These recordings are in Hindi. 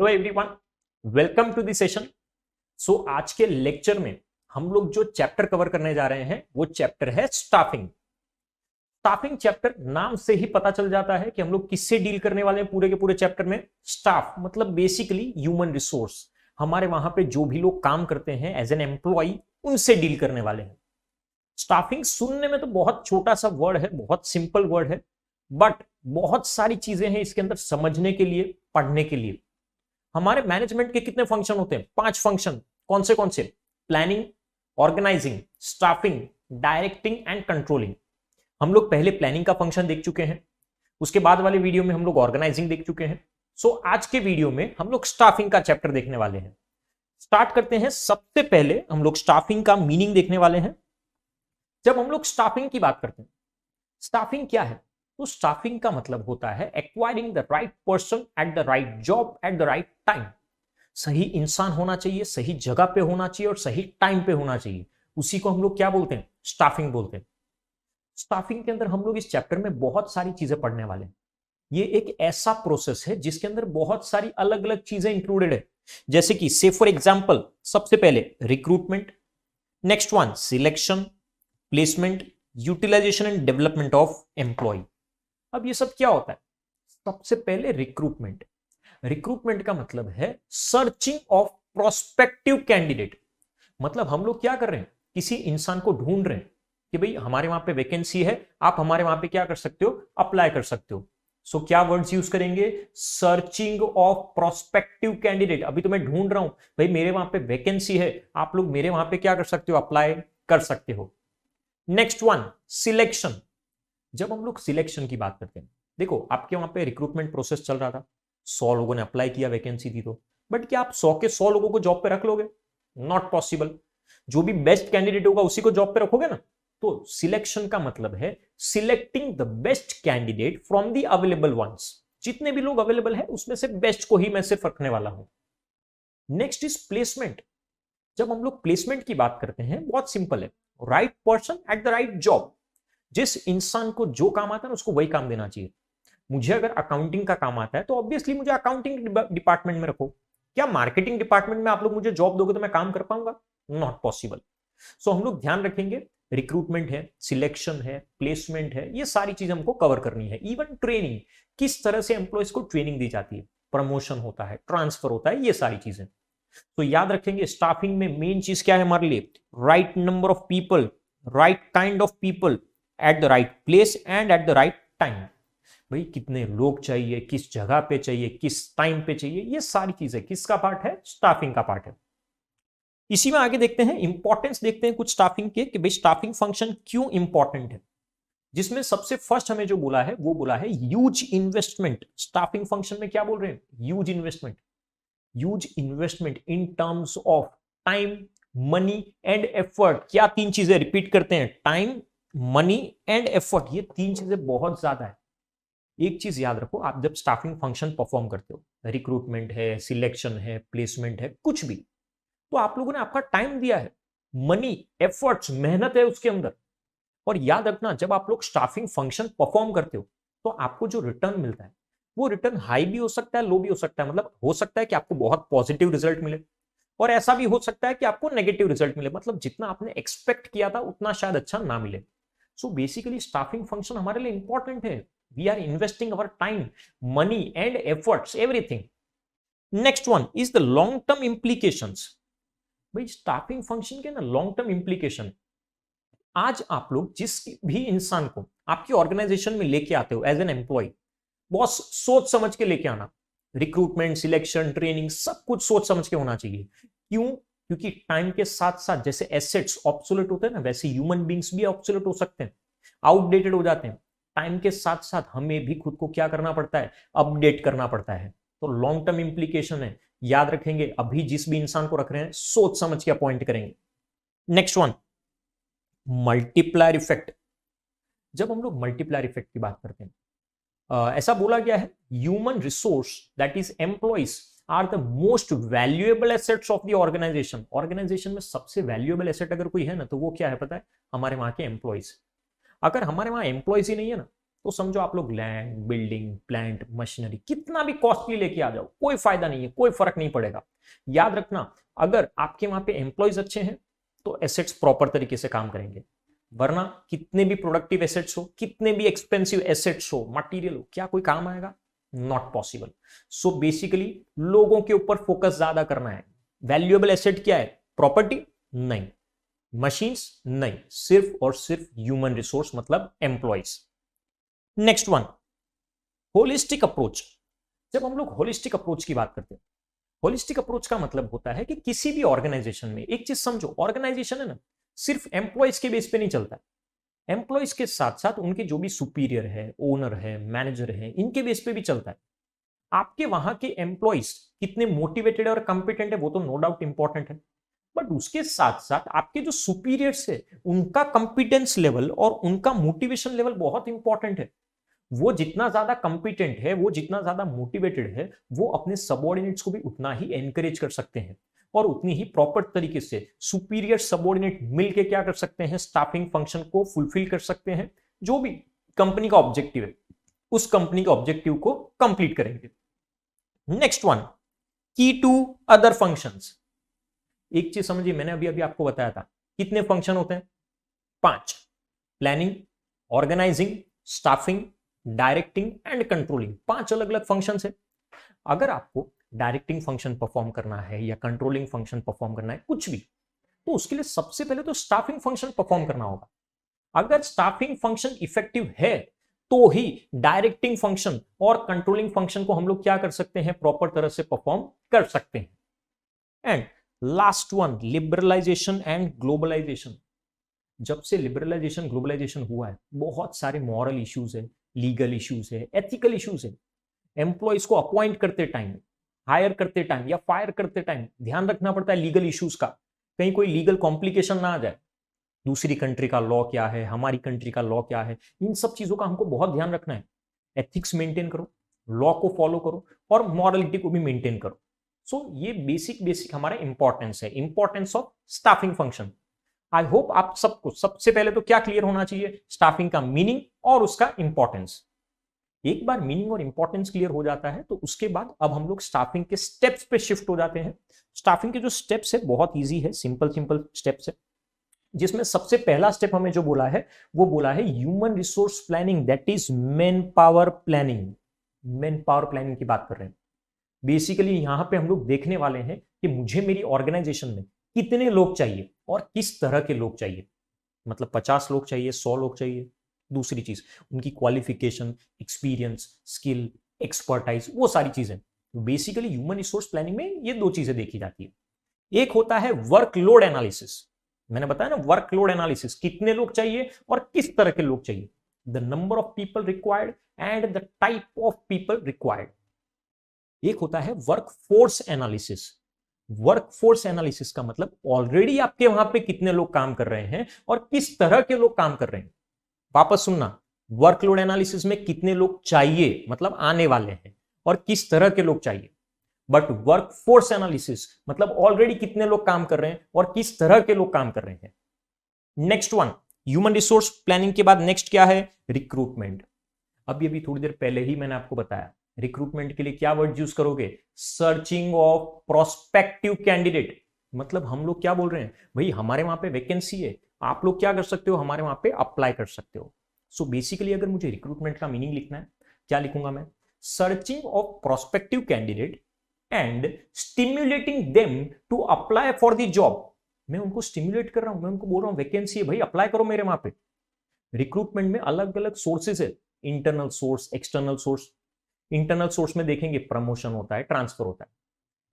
Hello everyone, welcome to the session. So आज के लेक्चर में हम लोग जो चैप्टर कवर करने जा रहे हैं वो चैप्टर है स्टाफिंग। स्टाफिंग चैप्टर नाम से ही पता चल जाता है कि हम लोग किससे डील करने वाले हैं पूरे के पूरे चैप्टर में। स्टाफ मतलब बेसिकली ह्यूमन रिसोर्स, हमारे वहां पे जो भी लोग काम करते हैं एज एन एम्प्लॉय उनसे डील करने वाले हैं। स्टाफिंग सुनने में तो बहुत छोटा सा वर्ड है, बहुत सिंपल वर्ड है, बट बहुत सारी चीजें हैं इसके अंदर समझने के लिए, पढ़ने के लिए। हमारे मैनेजमेंट के कितने फंक्शन होते हैं? 5 फंक्शन। कौन से? Planning, organising, staffing, directing and controlling. हम लोग पहले प्लानिंग का फंक्शन देख चुके हैं, उसके बाद वाले वीडियो में हम लोग ऑर्गेनाइजिंग देख चुके हैं। सो आज के वीडियो में हम लोग स्टाफिंग का चैप्टर देखने वाले हैं। स्टार्ट करते हैं। सबसे पहले हम लोग स्टाफिंग का मीनिंग देखने वाले हैं। जब हम लोग स्टाफिंग की बात करते हैं, स्टाफिंग क्या है? तो स्टाफिंग का मतलब होता है acquiring the right person at the right job at the right time. सही इंसान होना चाहिए, सही जगह पे होना चाहिए और सही टाइम पे होना चाहिए। उसी को हम लोग क्या बोलते हैं? स्टाफिंग बोलते हैं। स्टाफिंग के अंदर हम लोग इस चैप्टर में बहुत सारी चीजें पढ़ने वाले हैं। ये एक ऐसा प्रोसेस है जिसके अंदर बहुत सारी अलग अलग चीजें इंक्लूडेड है। जैसे कि से फॉर एग्जाम्पल, सबसे पहले recruitment, next one selection, placement, utilisation and development of employee. अब ये सब क्या होता है? सबसे पहले रिक्रूटमेंट। रिक्रूटमेंट का मतलब है सर्चिंग ऑफ प्रोस्पेक्टिव कैंडिडेट। मतलब हम लोग क्या कर रहे हैं? किसी इंसान को ढूंढ रहे हैं कि भाई हमारे वहां पे वैकेंसी है, आप हमारे वहां पे क्या कर सकते हो? अप्लाई कर सकते हो। सो क्या वर्ड्स यूज करेंगे? Searching of prospective candidate. अभी तो मैं ढूंढ रहा हूं, भाई मेरे वहां पे वैकेंसी है, आप लोग मेरे वहां पे क्या कर सकते हो? अप्लाई कर सकते हो। Next one selection. जब हम लोग सिलेक्शन की बात करते हैं, देखो आपके वहां पे रिक्रूटमेंट प्रोसेस चल रहा था, 100 लोगों ने अप्लाई किया, वैकेंसी थी, तो बट क्या आप 100 के 100 लोगों को जॉब पे रख लोगे? Not possible. जो भी बेस्ट कैंडिडेट होगा उसी को जॉब पे रखोगे ना। तो सिलेक्शन का मतलब है selecting the best candidate from the available ones. जितने भी लोग अवेलेबल है उसमें से बेस्ट को ही मैं सिर्फ रखने वाला हूं। Next is placement. जब हम लोग प्लेसमेंट की बात करते हैं, बहुत सिंपल है, right person at the right job. जिस इंसान को जो काम आता है ना उसको वही काम देना चाहिए। मुझे अगर अकाउंटिंग का काम आता है तो ऑब्वियसली मुझे अकाउंटिंग डिपार्टमेंट में रखो। क्या मार्केटिंग डिपार्टमेंट में आप लोग मुझे जॉब दोगे तो मैं काम कर पाऊंगा? Not possible. सो हम लोग ध्यान रखेंगे, रिक्रूटमेंट है, सिलेक्शन है, प्लेसमेंट है, ये सारी चीज हमको कवर करनी है। इवन ट्रेनिंग, किस तरह से एम्प्लॉयज को ट्रेनिंग दी जाती है, प्रमोशन होता है, ट्रांसफर होता है, ये सारी चीजें। तो याद रखेंगे स्टाफिंग में मेन चीज क्या है हमारे लिए? Right number of people, right kind of people at the right place and at the right time. भाई कितने लोग चाहिए, किस जगह पे चाहिए, किस टाइम पे चाहिए, ये सारी चीजें किसका पार्ट है? स्टाफिंग का पार्ट है। इसी में आगे देखते हैं, इंपॉर्टेंस देखते हैं कुछ स्टाफिंग के कि भाई स्टाफिंग फंक्शन क्यों इंपॉर्टेंट है। जिसमें सबसे फर्स्ट हमें जो बोला है वो बोला है ह्यूज इन्वेस्टमेंट। स्टाफिंग फंक्शन में क्या बोल रहे हैं? Huge investment. Huge investment in terms of time, money and effort. क्या 3 चीजें रिपीट करते हैं? Time, money and effort. ये 3 चीजें बहुत ज्यादा है। एक चीज याद रखो, आप जब स्टाफिंग फंक्शन परफॉर्म करते हो, रिक्रूटमेंट है, सिलेक्शन है, प्लेसमेंट है, कुछ भी, तो आप लोगों ने आपका टाइम दिया है, मनी, एफर्ट्स, मेहनत है उसके अंदर। और याद रखना, जब आप लोग स्टाफिंग फंक्शन परफॉर्म करते हो तो आपको जो रिटर्न मिलता है वो रिटर्न हाई भी हो सकता है, लो भी हो सकता है। मतलब हो सकता है कि आपको बहुत पॉजिटिव रिजल्ट मिले और ऐसा भी हो सकता है कि आपको नेगेटिव रिजल्ट मिले। मतलब जितना आपने एक्सपेक्ट किया था उतना शायद अच्छा ना मिले। सो बेसिकली स्टाफिंग फंक्शन हमारे लिए इंपॉर्टेंट है। We are investing our time, money and efforts, everything. Next one is the long term implications. भाई स्टाफिंग फंक्शन के ना लॉन्ग टर्म इंप्लीकेशन। आज आप लोग जिस भी इंसान को आपकी ऑर्गेनाइजेशन में लेके आते हो एज एन एम्प्लॉय, बहुत सोच समझ के लेके आना। रिक्रूटमेंट, सिलेक्शन, ट्रेनिंग, सब कुछ सोच समझ के होना चाहिए। क्यों? क्योंकि टाइम के साथ साथ जैसे एसेट्स ऑब्सोलेट होते हैं ना, वैसे ह्यूमन बींग्स भी ऑब्सोलेट हो सकते हैं, आउटडेटेड हो जाते हैं। टाइम के साथ साथ हमें भी खुद को क्या करना पड़ता है? अपडेट करना पड़ता है। तो लॉन्ग टर्म इंप्लीकेशन है, याद रखेंगे। अभी जिस भी इंसान को रख रहे हैं सोच समझ के अपॉइंट करेंगे। Next one multiplier effect. जब हम लोग मल्टीप्लायर इफेक्ट की बात करते हैं, ऐसा बोला गया है human resource that is employees are the most valuable assets of the organisation. Organisation में सबसे वैल्यूएबल एसेट अगर कोई है ना तो वो क्या है पता है? हमारे वहां के एम्प्लॉइज। अगर हमारे वहां एम्प्लॉइज ही नहीं है ना तो समझो आप लोग लैंड, बिल्डिंग, प्लांट, मशीनरी कितना भी कॉस्टली लेके आ जाओ, कोई फायदा नहीं है, कोई फर्क नहीं पड़ेगा। याद रखना, अगर आपके वहां पे एम्प्लॉयज अच्छे हैं तो एसेट्स प्रॉपर तरीके से काम करेंगे, वरना कितने भी प्रोडक्टिव एसेट्स हो, कितने भी एक्सपेंसिव एसेट्स हो, मटेरियल हो, क्या कोई काम आएगा? Not possible. सो बेसिकली लोगों के ऊपर फोकस ज्यादा करना है। वैल्यूएबल एसेट क्या है? प्रॉपर्टी नहीं, मशीन्स नहीं, सिर्फ और सिर्फ ह्यूमन रिसोर्स मतलब employees. Next one, holistic approach. जब हम लोग होलिस्टिक अप्रोच की बात करते हैं, होलिस्टिक अप्रोच का मतलब होता है कि किसी भी ऑर्गेनाइजेशन में एक चीज समझो, ऑर्गेनाइजेशन है ना, सिर्फ एम्प्लॉयज के बेस पे नहीं चलता है, एम्प्लॉयज के साथ साथ उनके जो भी सुपीरियर है, ओनर है, मैनेजर है, इनके बेस पे भी चलता है। आपके वहां के एम्प्लॉयज कितने मोटिवेटेड और कॉम्पिटेंट है वो तो नो डाउट इंपॉर्टेंट है, बट उसके साथ साथ आपके जो सुपीरियर्स है उनका कॉम्पिटेंस लेवल और उनका मोटिवेशन लेवल बहुत इंपॉर्टेंट है। वो जितना ज्यादा कॉम्पिटेंट है, वो जितना ज्यादा मोटिवेटेड है, वो अपने सबऑर्डिनेट्स को भी उतना ही एनकरेज कर सकते हैं और उतनी ही प्रॉपर तरीके से सुपीरियर सबऑर्डिनेट मिलके क्या कर सकते हैं? स्टाफिंग फंक्शन को फुलफिल कर सकते हैं। जो भी कंपनी का ऑब्जेक्टिव है उस कंपनी के ऑब्जेक्टिव को कंप्लीट करेंगे। नेक्स्ट वन, की टू अदर फंक्शंस। एक चीज समझिए, मैंने अभी अभी आपको बताया था कितने फंक्शन होते हैं? 5। Planning, organising, staffing, directing and controlling. 5 अलग अलग फंक्शन है। अगर आपको डायरेक्टिंग फंक्शन परफॉर्म करना है या कंट्रोलिंग फंक्शन परफॉर्म करना है, कुछ भी, तो उसके लिए सबसे पहले तो स्टाफिंग फंक्शन परफॉर्म करना होगा। अगर स्टाफिंग फंक्शन इफेक्टिव है तो ही डायरेक्टिंग फंक्शन और कंट्रोलिंग फंक्शन को हम लोग क्या कर सकते हैं? प्रॉपर तरह से परफॉर्म कर सकते हैं। And last one, liberalisation and globalisation. जब से लिबरलाइजेशन ग्लोबलाइजेशन हुआ है, बहुत सारे मॉरल इश्यूज है, लीगल इश्यूज है, एथिकल इश्यूज है। एम्प्लॉयज को अपॉइंट करते टाइम, हायर करते टाइम या फायर करते टाइम ध्यान रखना पड़ता है लीगल इश्यूज का, कहीं कोई लीगल कॉम्प्लिकेशन ना आ जाए। दूसरी कंट्री का लॉ क्या है, हमारी कंट्री का लॉ क्या है, इन सब चीजों का हमको बहुत ध्यान रखना है। एथिक्स मेंटेन करो, लॉ को फॉलो करो और मॉरलिटी को भी मेंटेन करो। सो ये बेसिक बेसिक हमारा इंपॉर्टेंस है, importance of staffing function. I hope आप सबको सबसे पहले तो क्या क्लियर होना चाहिए? स्टाफिंग का मीनिंग और उसका इंपॉर्टेंस। एक बार मीनिंग और इंपॉर्टेंस क्लियर हो जाता है तो उसके बाद अब हम लोग स्टाफिंग के स्टेप्स पे शिफ्ट हो जाते हैं। स्टाफिंग के जो स्टेप्स है बहुत इजी है, सिंपल सिंपल स्टेप्स है, जिसमें सबसे पहला स्टेप हमें जो बोला है वो बोला है human resource planning, that is man power planning. Man power planning की बात कर रहे हैं। बेसिकली यहां पे हम लोग देखने वाले हैं कि मुझे मेरी ऑर्गेनाइजेशन में कितने लोग चाहिए और किस तरह के लोग चाहिए। मतलब 50 लोग चाहिए, 100 लोग चाहिए। दूसरी चीज, उनकी क्वालिफिकेशन, एक्सपीरियंस, स्किल, एक्सपर्टाइज, वो सारी चीजें। बेसिकली ह्यूमन रिसोर्स प्लानिंग में ये 2 चीजें देखी जाती है। एक होता है वर्कलोड एनालिसिस। मैंने बताया ना, वर्कलोड एनालिसिस, कितने लोग चाहिए और किस तरह के लोग चाहिए, the number of people required and the type of people required. एक होता है वर्कफोर्स एनालिसिस। वर्कफोर्स एनालिसिस का मतलब ऑलरेडी आपके वहां पे कितने लोग काम कर रहे हैं और किस तरह के लोग काम कर रहे हैं। वापस सुनना, वर्कलोड एनालिसिस में कितने लोग चाहिए मतलब आने वाले हैं और किस तरह के लोग चाहिए। बट वर्कफोर्स एनालिसिस मतलब ऑलरेडी कितने लोग काम कर रहे हैं और किस तरह के लोग काम कर रहे हैं। Next one, human resource planning के बाद नेक्स्ट क्या है? रिक्रूटमेंट। अभी थोड़ी देर पहले ही मैंने आपको बताया, रिक्रूटमेंट के लिए क्या वर्ड यूज करोगे? Searching of prospective candidate. मतलब हम लोग क्या बोल रहे हैं, भाई हमारे वहां पे वैकेंसी है, आप लोग क्या कर सकते हो? हमारे वहां पे अप्लाई कर सकते हो। सो बेसिकली अगर मुझे रिक्रूटमेंट का मीनिंग लिखना है, क्या लिखूंगा मैं? Searching of prospective candidate and stimulating them to apply for the job. मैं उनको स्टिम्युलेट कर रहा हूं, मैं उनको बोल रहा हूं वैकेंसी है भाई, अप्लाई करो मेरे वहां पे। रिक्रूटमेंट में अलग अलग सोर्सेज है, internal source, external source. Internal source में देखेंगे प्रमोशन होता है, ट्रांसफर होता है।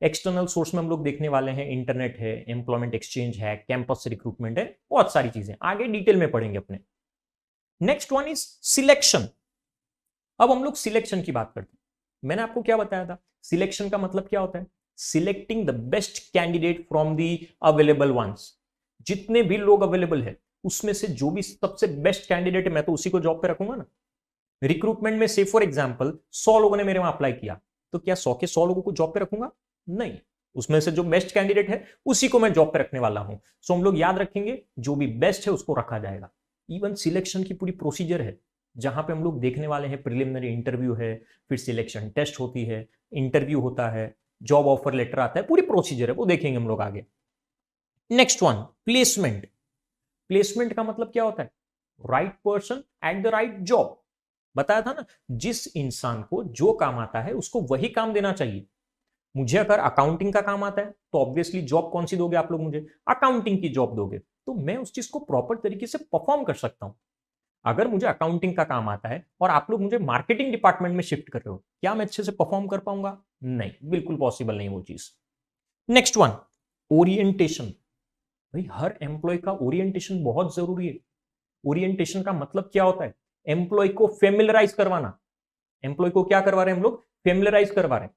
एक्सटर्नल सोर्स में हम लोग देखने वाले हैं इंटरनेट है, एम्प्लॉयमेंट एक्सचेंज है, कैंपस रिक्रूटमेंट है, बहुत सारी चीजें आगे डिटेल में पढ़ेंगे अपने। Next one is selection. अब हम लोग सिलेक्शन की बात करते हैं। मैंने आपको क्या बताया था, सिलेक्शन का मतलब क्या होता है? Selecting the best candidate from the available ones. जितने भी लोग अवेलेबल है उसमें से जो भी सबसे बेस्ट कैंडिडेट है मैं तो उसी को जॉब पे रखूंगा ना। रिक्रूटमेंट में से फॉर एग्जांपल 100 लोगों ने मेरे वहां अप्लाई किया, तो क्या 100 के 100 लोगों को जॉब पे रखूंगा? नहीं, उसमें से जो बेस्ट कैंडिडेट है उसी को मैं जॉब पे रखने वाला हूं। सो हम लोग याद रखेंगे जो भी बेस्ट है उसको रखा जाएगा। इवन सिलेक्शन की पूरी प्रोसीजर है, जहां पे हम लोग देखने वाले हैं प्रिलिमिनरी इंटरव्यू है, फिर सिलेक्शन टेस्ट होती है, इंटरव्यू होता है, जॉब ऑफर लेटर आता है, पूरी प्रोसीजर है, वो देखेंगे हम लोग आगे। Next one, placement. प्लेसमेंट का मतलब क्या होता है? Right person at the right job. बताया था ना, जिस इंसान को जो काम आता है उसको वही काम देना चाहिए। मुझे अगर अकाउंटिंग का काम आता है तो ऑब्वियसली जॉब कौन सी दोगे आप लोग? मुझे अकाउंटिंग की जॉब दोगे, तो मैं उस चीज को प्रॉपर तरीके से परफॉर्म कर सकता हूं। अगर मुझे अकाउंटिंग का काम आता है और आप लोग मुझे मार्केटिंग डिपार्टमेंट में शिफ्ट कर रहे हो, क्या मैं अच्छे से परफॉर्म कर पाऊंगा? नहीं, बिल्कुल पॉसिबल नहीं वो चीज। Next one, orientation. भाई हर एम्प्लॉय का ओरिएंटेशन बहुत जरूरी है। ओरिएंटेशन का मतलब क्या होता है? एम्प्लॉय को फेमिलराइज करवाना। एम्प्लॉय को क्या करवा रहे हैं हम लोग? फेमिलराइज करवा रहे हैं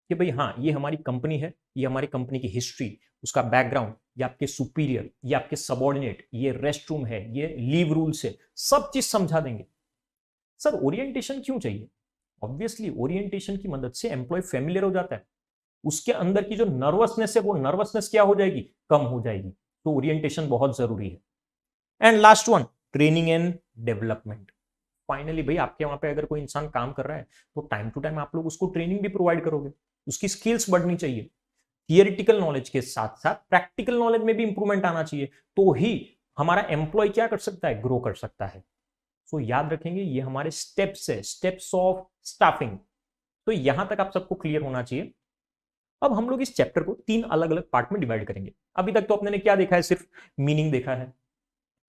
कि भाई हाँ, ये हमारी कंपनी है, ये हमारी कंपनी की हिस्ट्री, उसका बैकग्राउंड, ये आपके सुपीरियर, ये आपके सबॉर्डिनेट, ये रेस्ट रूम है, ये लीव रूल्स है, सब चीज समझा देंगे। सर ओरिएंटेशन क्यों चाहिए? ऑब्वियसली ओरिएंटेशन की मदद से एम्प्लॉय फेमिलियर हो जाता है, उसके अंदर की जो नर्वसनेस है वो नर्वसनेस क्या हो जाएगी? कम हो जाएगी। तो ओरिएंटेशन बहुत जरूरी है। And last one, training and development. Finally भाई आपके वहां पे अगर कोई इंसान काम कर रहा है तो टाइम टू टाइम आप लोग उसको ट्रेनिंग भी प्रोवाइड करोगे, उसकी स्किल्स बढ़नी चाहिए। थियरिटिकल नॉलेज के साथ साथ प्रैक्टिकल नॉलेज में भी इंप्रूवमेंट आना चाहिए, तो ही हमारा एम्प्लॉय क्या कर सकता है? ग्रो कर सकता है। सो याद रखेंगे ये हमारे स्टेप्स है, स्टेप्स ऑफ स्टाफिंग। तो यहां तक आप सबको क्लियर होना चाहिए। अब हम लोग इस चैप्टर को 3 अलग अलग पार्ट में डिवाइड करेंगे। अभी तक तो अपने ने क्या देखा है? सिर्फ मीनिंग देखा है,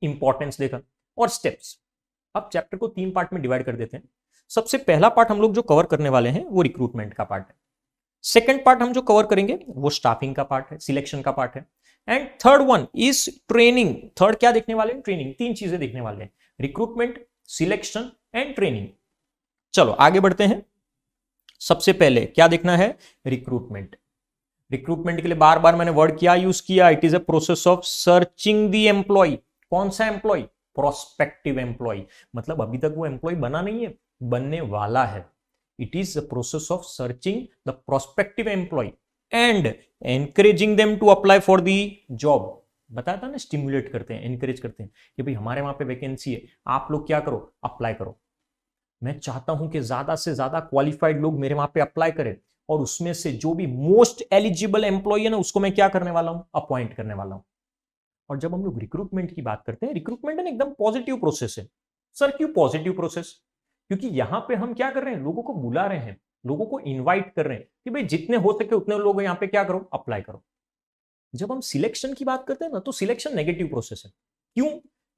इंपॉर्टेंस देखा और स्टेप्स। अब चैप्टर को 3 पार्ट में डिवाइड कर देते हैं। सबसे पहला पार्ट हम लोग जो कवर करने वाले हैं वो रिक्रूटमेंट का पार्ट है। सेकंड पार्ट हम जो कवर करेंगे वो स्टाफिंग का पार्ट है, सिलेक्शन का पार्ट है। And third one is training. Third क्या देखने वाले हैं? ट्रेनिंग। 3 चीजें देखने वाले हैं, रिक्रूटमेंट, सिलेक्शन एंड ट्रेनिंग। चलो आगे बढ़ते हैं। सबसे पहले क्या देखना है? रिक्रूटमेंट। रिक्रूटमेंट के लिए बार बार मैंने वर्ड क्या यूज किया? It is a process of searching the employee. कौन सा एम्प्लॉय? Prospective employ. मतलब अभी तक वो एम्प्लॉय बना नहीं है, बनने वाला है। It is the process of searching the prospective employee and encouraging them to apply for the job. बताया था ना, स्टिमुलेट करते हैं, एनकरेज करते हैं कि भाई हमारे वहां पे वैकेंसी है, आप लोग क्या करो? अप्लाई करो। मैं चाहता हूं कि ज्यादा से ज्यादा क्वालिफाइड लोग मेरे वहां पे अप्लाई करें, और उसमें से जो भी मोस्ट एलिजिबल एम्प्लॉय है ना, उसको मैं क्या करने वाला हूं? अपॉइंट करने वाला हूं। और जब हम लोग रिक्रूटमेंट की बात करते हैं, रिक्रूटमेंट ना एकदम पॉजिटिव प्रोसेस है। सर क्यों पॉजिटिव प्रोसेस? क्योंकि यहां पे हम क्या कर रहे हैं? लोगों को बुला रहे हैं, लोगों को इन्वाइट कर रहे हैं कि भाई जितने हो सके उतने लोग यहाँ पे क्या करो? अप्लाई करो। जब हम सिलेक्शन की बात करते हैं ना, तो सिलेक्शन नेगेटिव प्रोसेस है। क्यों?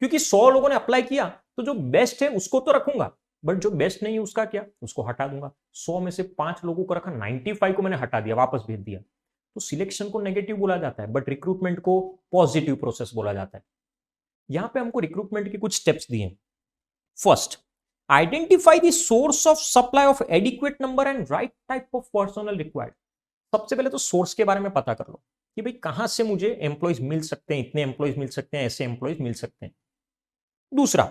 क्योंकि 100 लोगों ने अप्लाई किया तो जो बेस्ट है उसको तो रखूंगा, बट जो बेस्ट नहीं है उसका क्या? उसको हटा दूंगा। 100 में से 5 लोगों को रखा, 95 को मैंने हटा दिया, वापस भेज दिया। तो सिलेक्शन को नेगेटिव बोला जाता है, बट रिक्रूटमेंट को पॉजिटिव प्रोसेस बोला जाता है। यहां पे हमको रिक्रूटमेंट के कुछ स्टेप्स दिए। First, identify the source of supply of adequate number and right type of personal required. सबसे पहले तो सोर्स के बारे में पता कर लो कि भाई कहां से मुझे एम्प्लॉयज मिल सकते हैं, इतने एम्प्लॉयज मिल सकते हैं, ऐसे एम्प्लॉयज मिल सकते हैं। दूसरा,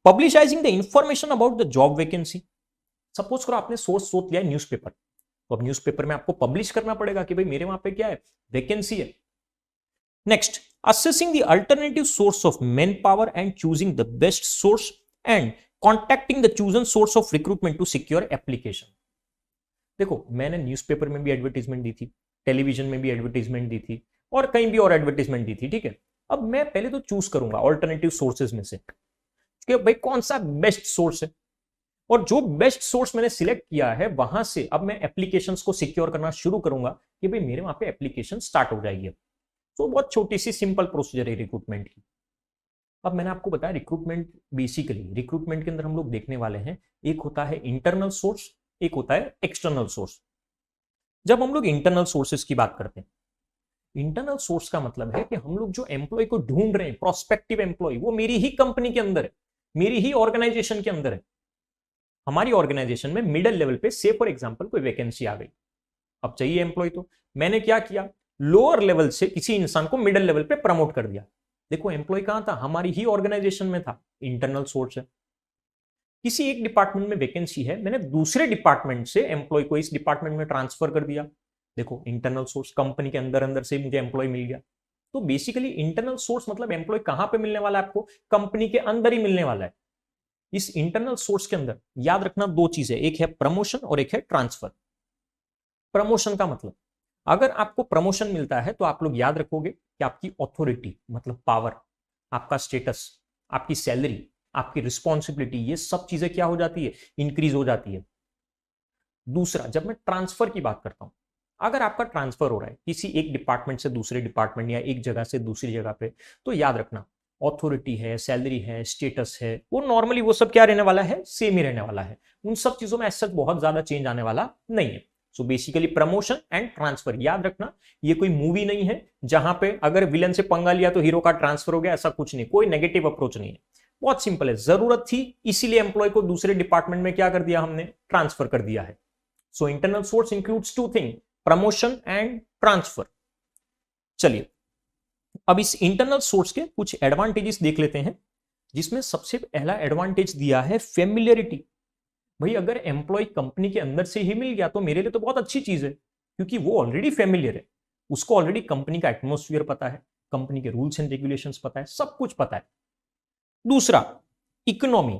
publicising the information about the job vacancy. Suppose करो आपने सोर्स सोच लिया न्यूज़पेपर, तो अब न्यूज़पेपर में आपको पब्लिश करना पड़ेगा कि भाई मेरे वहां पे क्या है? वैकेंसी है। Next, assessing the alternative source of man power and choosing the best source and contacting the chosen source of recruitment to secure application. देखो मैंने न्यूज़पेपर में भी एडवर्टीजमेंट दी थी, टेलीविजन में भी एडवर्टीजमेंट दी थी, और कहीं भी और एडवर्टीजमेंट दी थी, ठीक है। अब मैं पहले तो चूज करूंगा ऑल्टरनेटिव सोर्सेज में से कि भाई कौन सा बेस्ट सोर्स है, और जो बेस्ट सोर्स मैंने सिलेक्ट किया है वहां से अब मैं एप्लीकेशंस को सिक्योर करना शुरू करूंगा कि भाई मेरे वहां पे एप्लीकेशन स्टार्ट हो जाएगी। तो बहुत छोटी सी सिंपल प्रोसीजर है रिक्रूटमेंट की। अब मैंने आपको बताया रिक्रूटमेंट, बेसिकली रिक्रूटमेंट के अंदर हम लोग देखने वाले हैं, एक होता है इंटरनल सोर्स, एक होता है एक्सटर्नल सोर्स। जब हम लोग इंटरनल सोर्सेज की बात करते हैं, इंटरनल सोर्स का मतलब है कि हम लोग जो एम्प्लॉय को ढूंढ रहे हैं, प्रोस्पेक्टिव एम्प्लॉय, वो मेरी ही कंपनी के अंदर है, मेरी ही ऑर्गेनाइजेशन के अंदर है। हमारी ऑर्गेनाइजेशन में मिडिल लेवल पे से फॉर एग्जांपल कोई वैकेंसी आ गई, अब चाहिए एम्प्लॉय, तो मैंने क्या किया? लोअर लेवल से किसी इंसान को मिडिल लेवल पे प्रमोट कर दिया। देखो एम्प्लॉय कहां था? हमारी ही ऑर्गेनाइजेशन में था, इंटरनल सोर्स है। किसी एक डिपार्टमेंट में वैकेंसी है, मैंने दूसरे डिपार्टमेंट से एम्प्लॉय को इस डिपार्टमेंट में ट्रांसफर कर दिया। देखो इंटरनल सोर्स, कंपनी के अंदर अंदर से मुझे एम्प्लॉय मिल गया। तो बेसिकली इंटरनल सोर्स मतलब एम्प्लॉय कहां पे मिलने वाला है आपको? कंपनी के अंदर ही मिलने वाला है। इस इंटरनल सोर्स के अंदर याद रखना दो चीजें, एक है प्रमोशन और एक है ट्रांसफर। प्रमोशन का मतलब, अगर आपको प्रमोशन मिलता है तो आप लोग याद रखोगे कि आपकी ऑथोरिटी मतलब पावर, आपका स्टेटस, आपकी सैलरी, आपकी रिस्पॉन्सिबिलिटी, ये सब चीजें क्या हो जाती है, इंक्रीज हो जाती है। दूसरा, जब मैं ट्रांसफर की बात करता हूं, अगर आपका ट्रांसफर हो रहा है किसी एक डिपार्टमेंट से दूसरे डिपार्टमेंट या एक जगह से दूसरी जगह पे, तो याद रखना ऑथोरिटी है, सैलरी है, स्टेटस है, वो नॉर्मली वो सब क्या रहने वाला है, सेम ही रहने वाला है। उन सब चीजों में ऐसा बहुत ज्यादा चेंज आने वाला नहीं है। So basically promotion and transfer, याद रखना ये कोई मूवी नहीं है जहां पे अगर विलन से पंगा लिया तो हीरो का ट्रांसफर हो गया, ऐसा कुछ नहीं, कोई नेगेटिव अप्रोच नहीं है। बहुत सिंपल है, जरूरत थी इसीलिए एम्प्लॉय को दूसरे डिपार्टमेंट में क्या कर दिया हमने, ट्रांसफर कर दिया है। So internal source includes two thing, promotion and transfer. चलिए अब इस इंटरनल सोर्स के कुछ एडवांटेजेस देख लेते हैं, जिसमें सबसे पहला एडवांटेज दिया है फेमिलियरिटी। भाई अगर एम्प्लॉय कंपनी के अंदर से ही मिल गया तो मेरे लिए तो बहुत अच्छी चीज है, क्योंकि वो ऑलरेडी फेमिलियर है, उसको ऑलरेडी कंपनी का एटमोस्फियर पता है, कंपनी के रूल्स एंड रेगुलेशंस पता है, सब कुछ पता है। दूसरा, इकोनॉमी,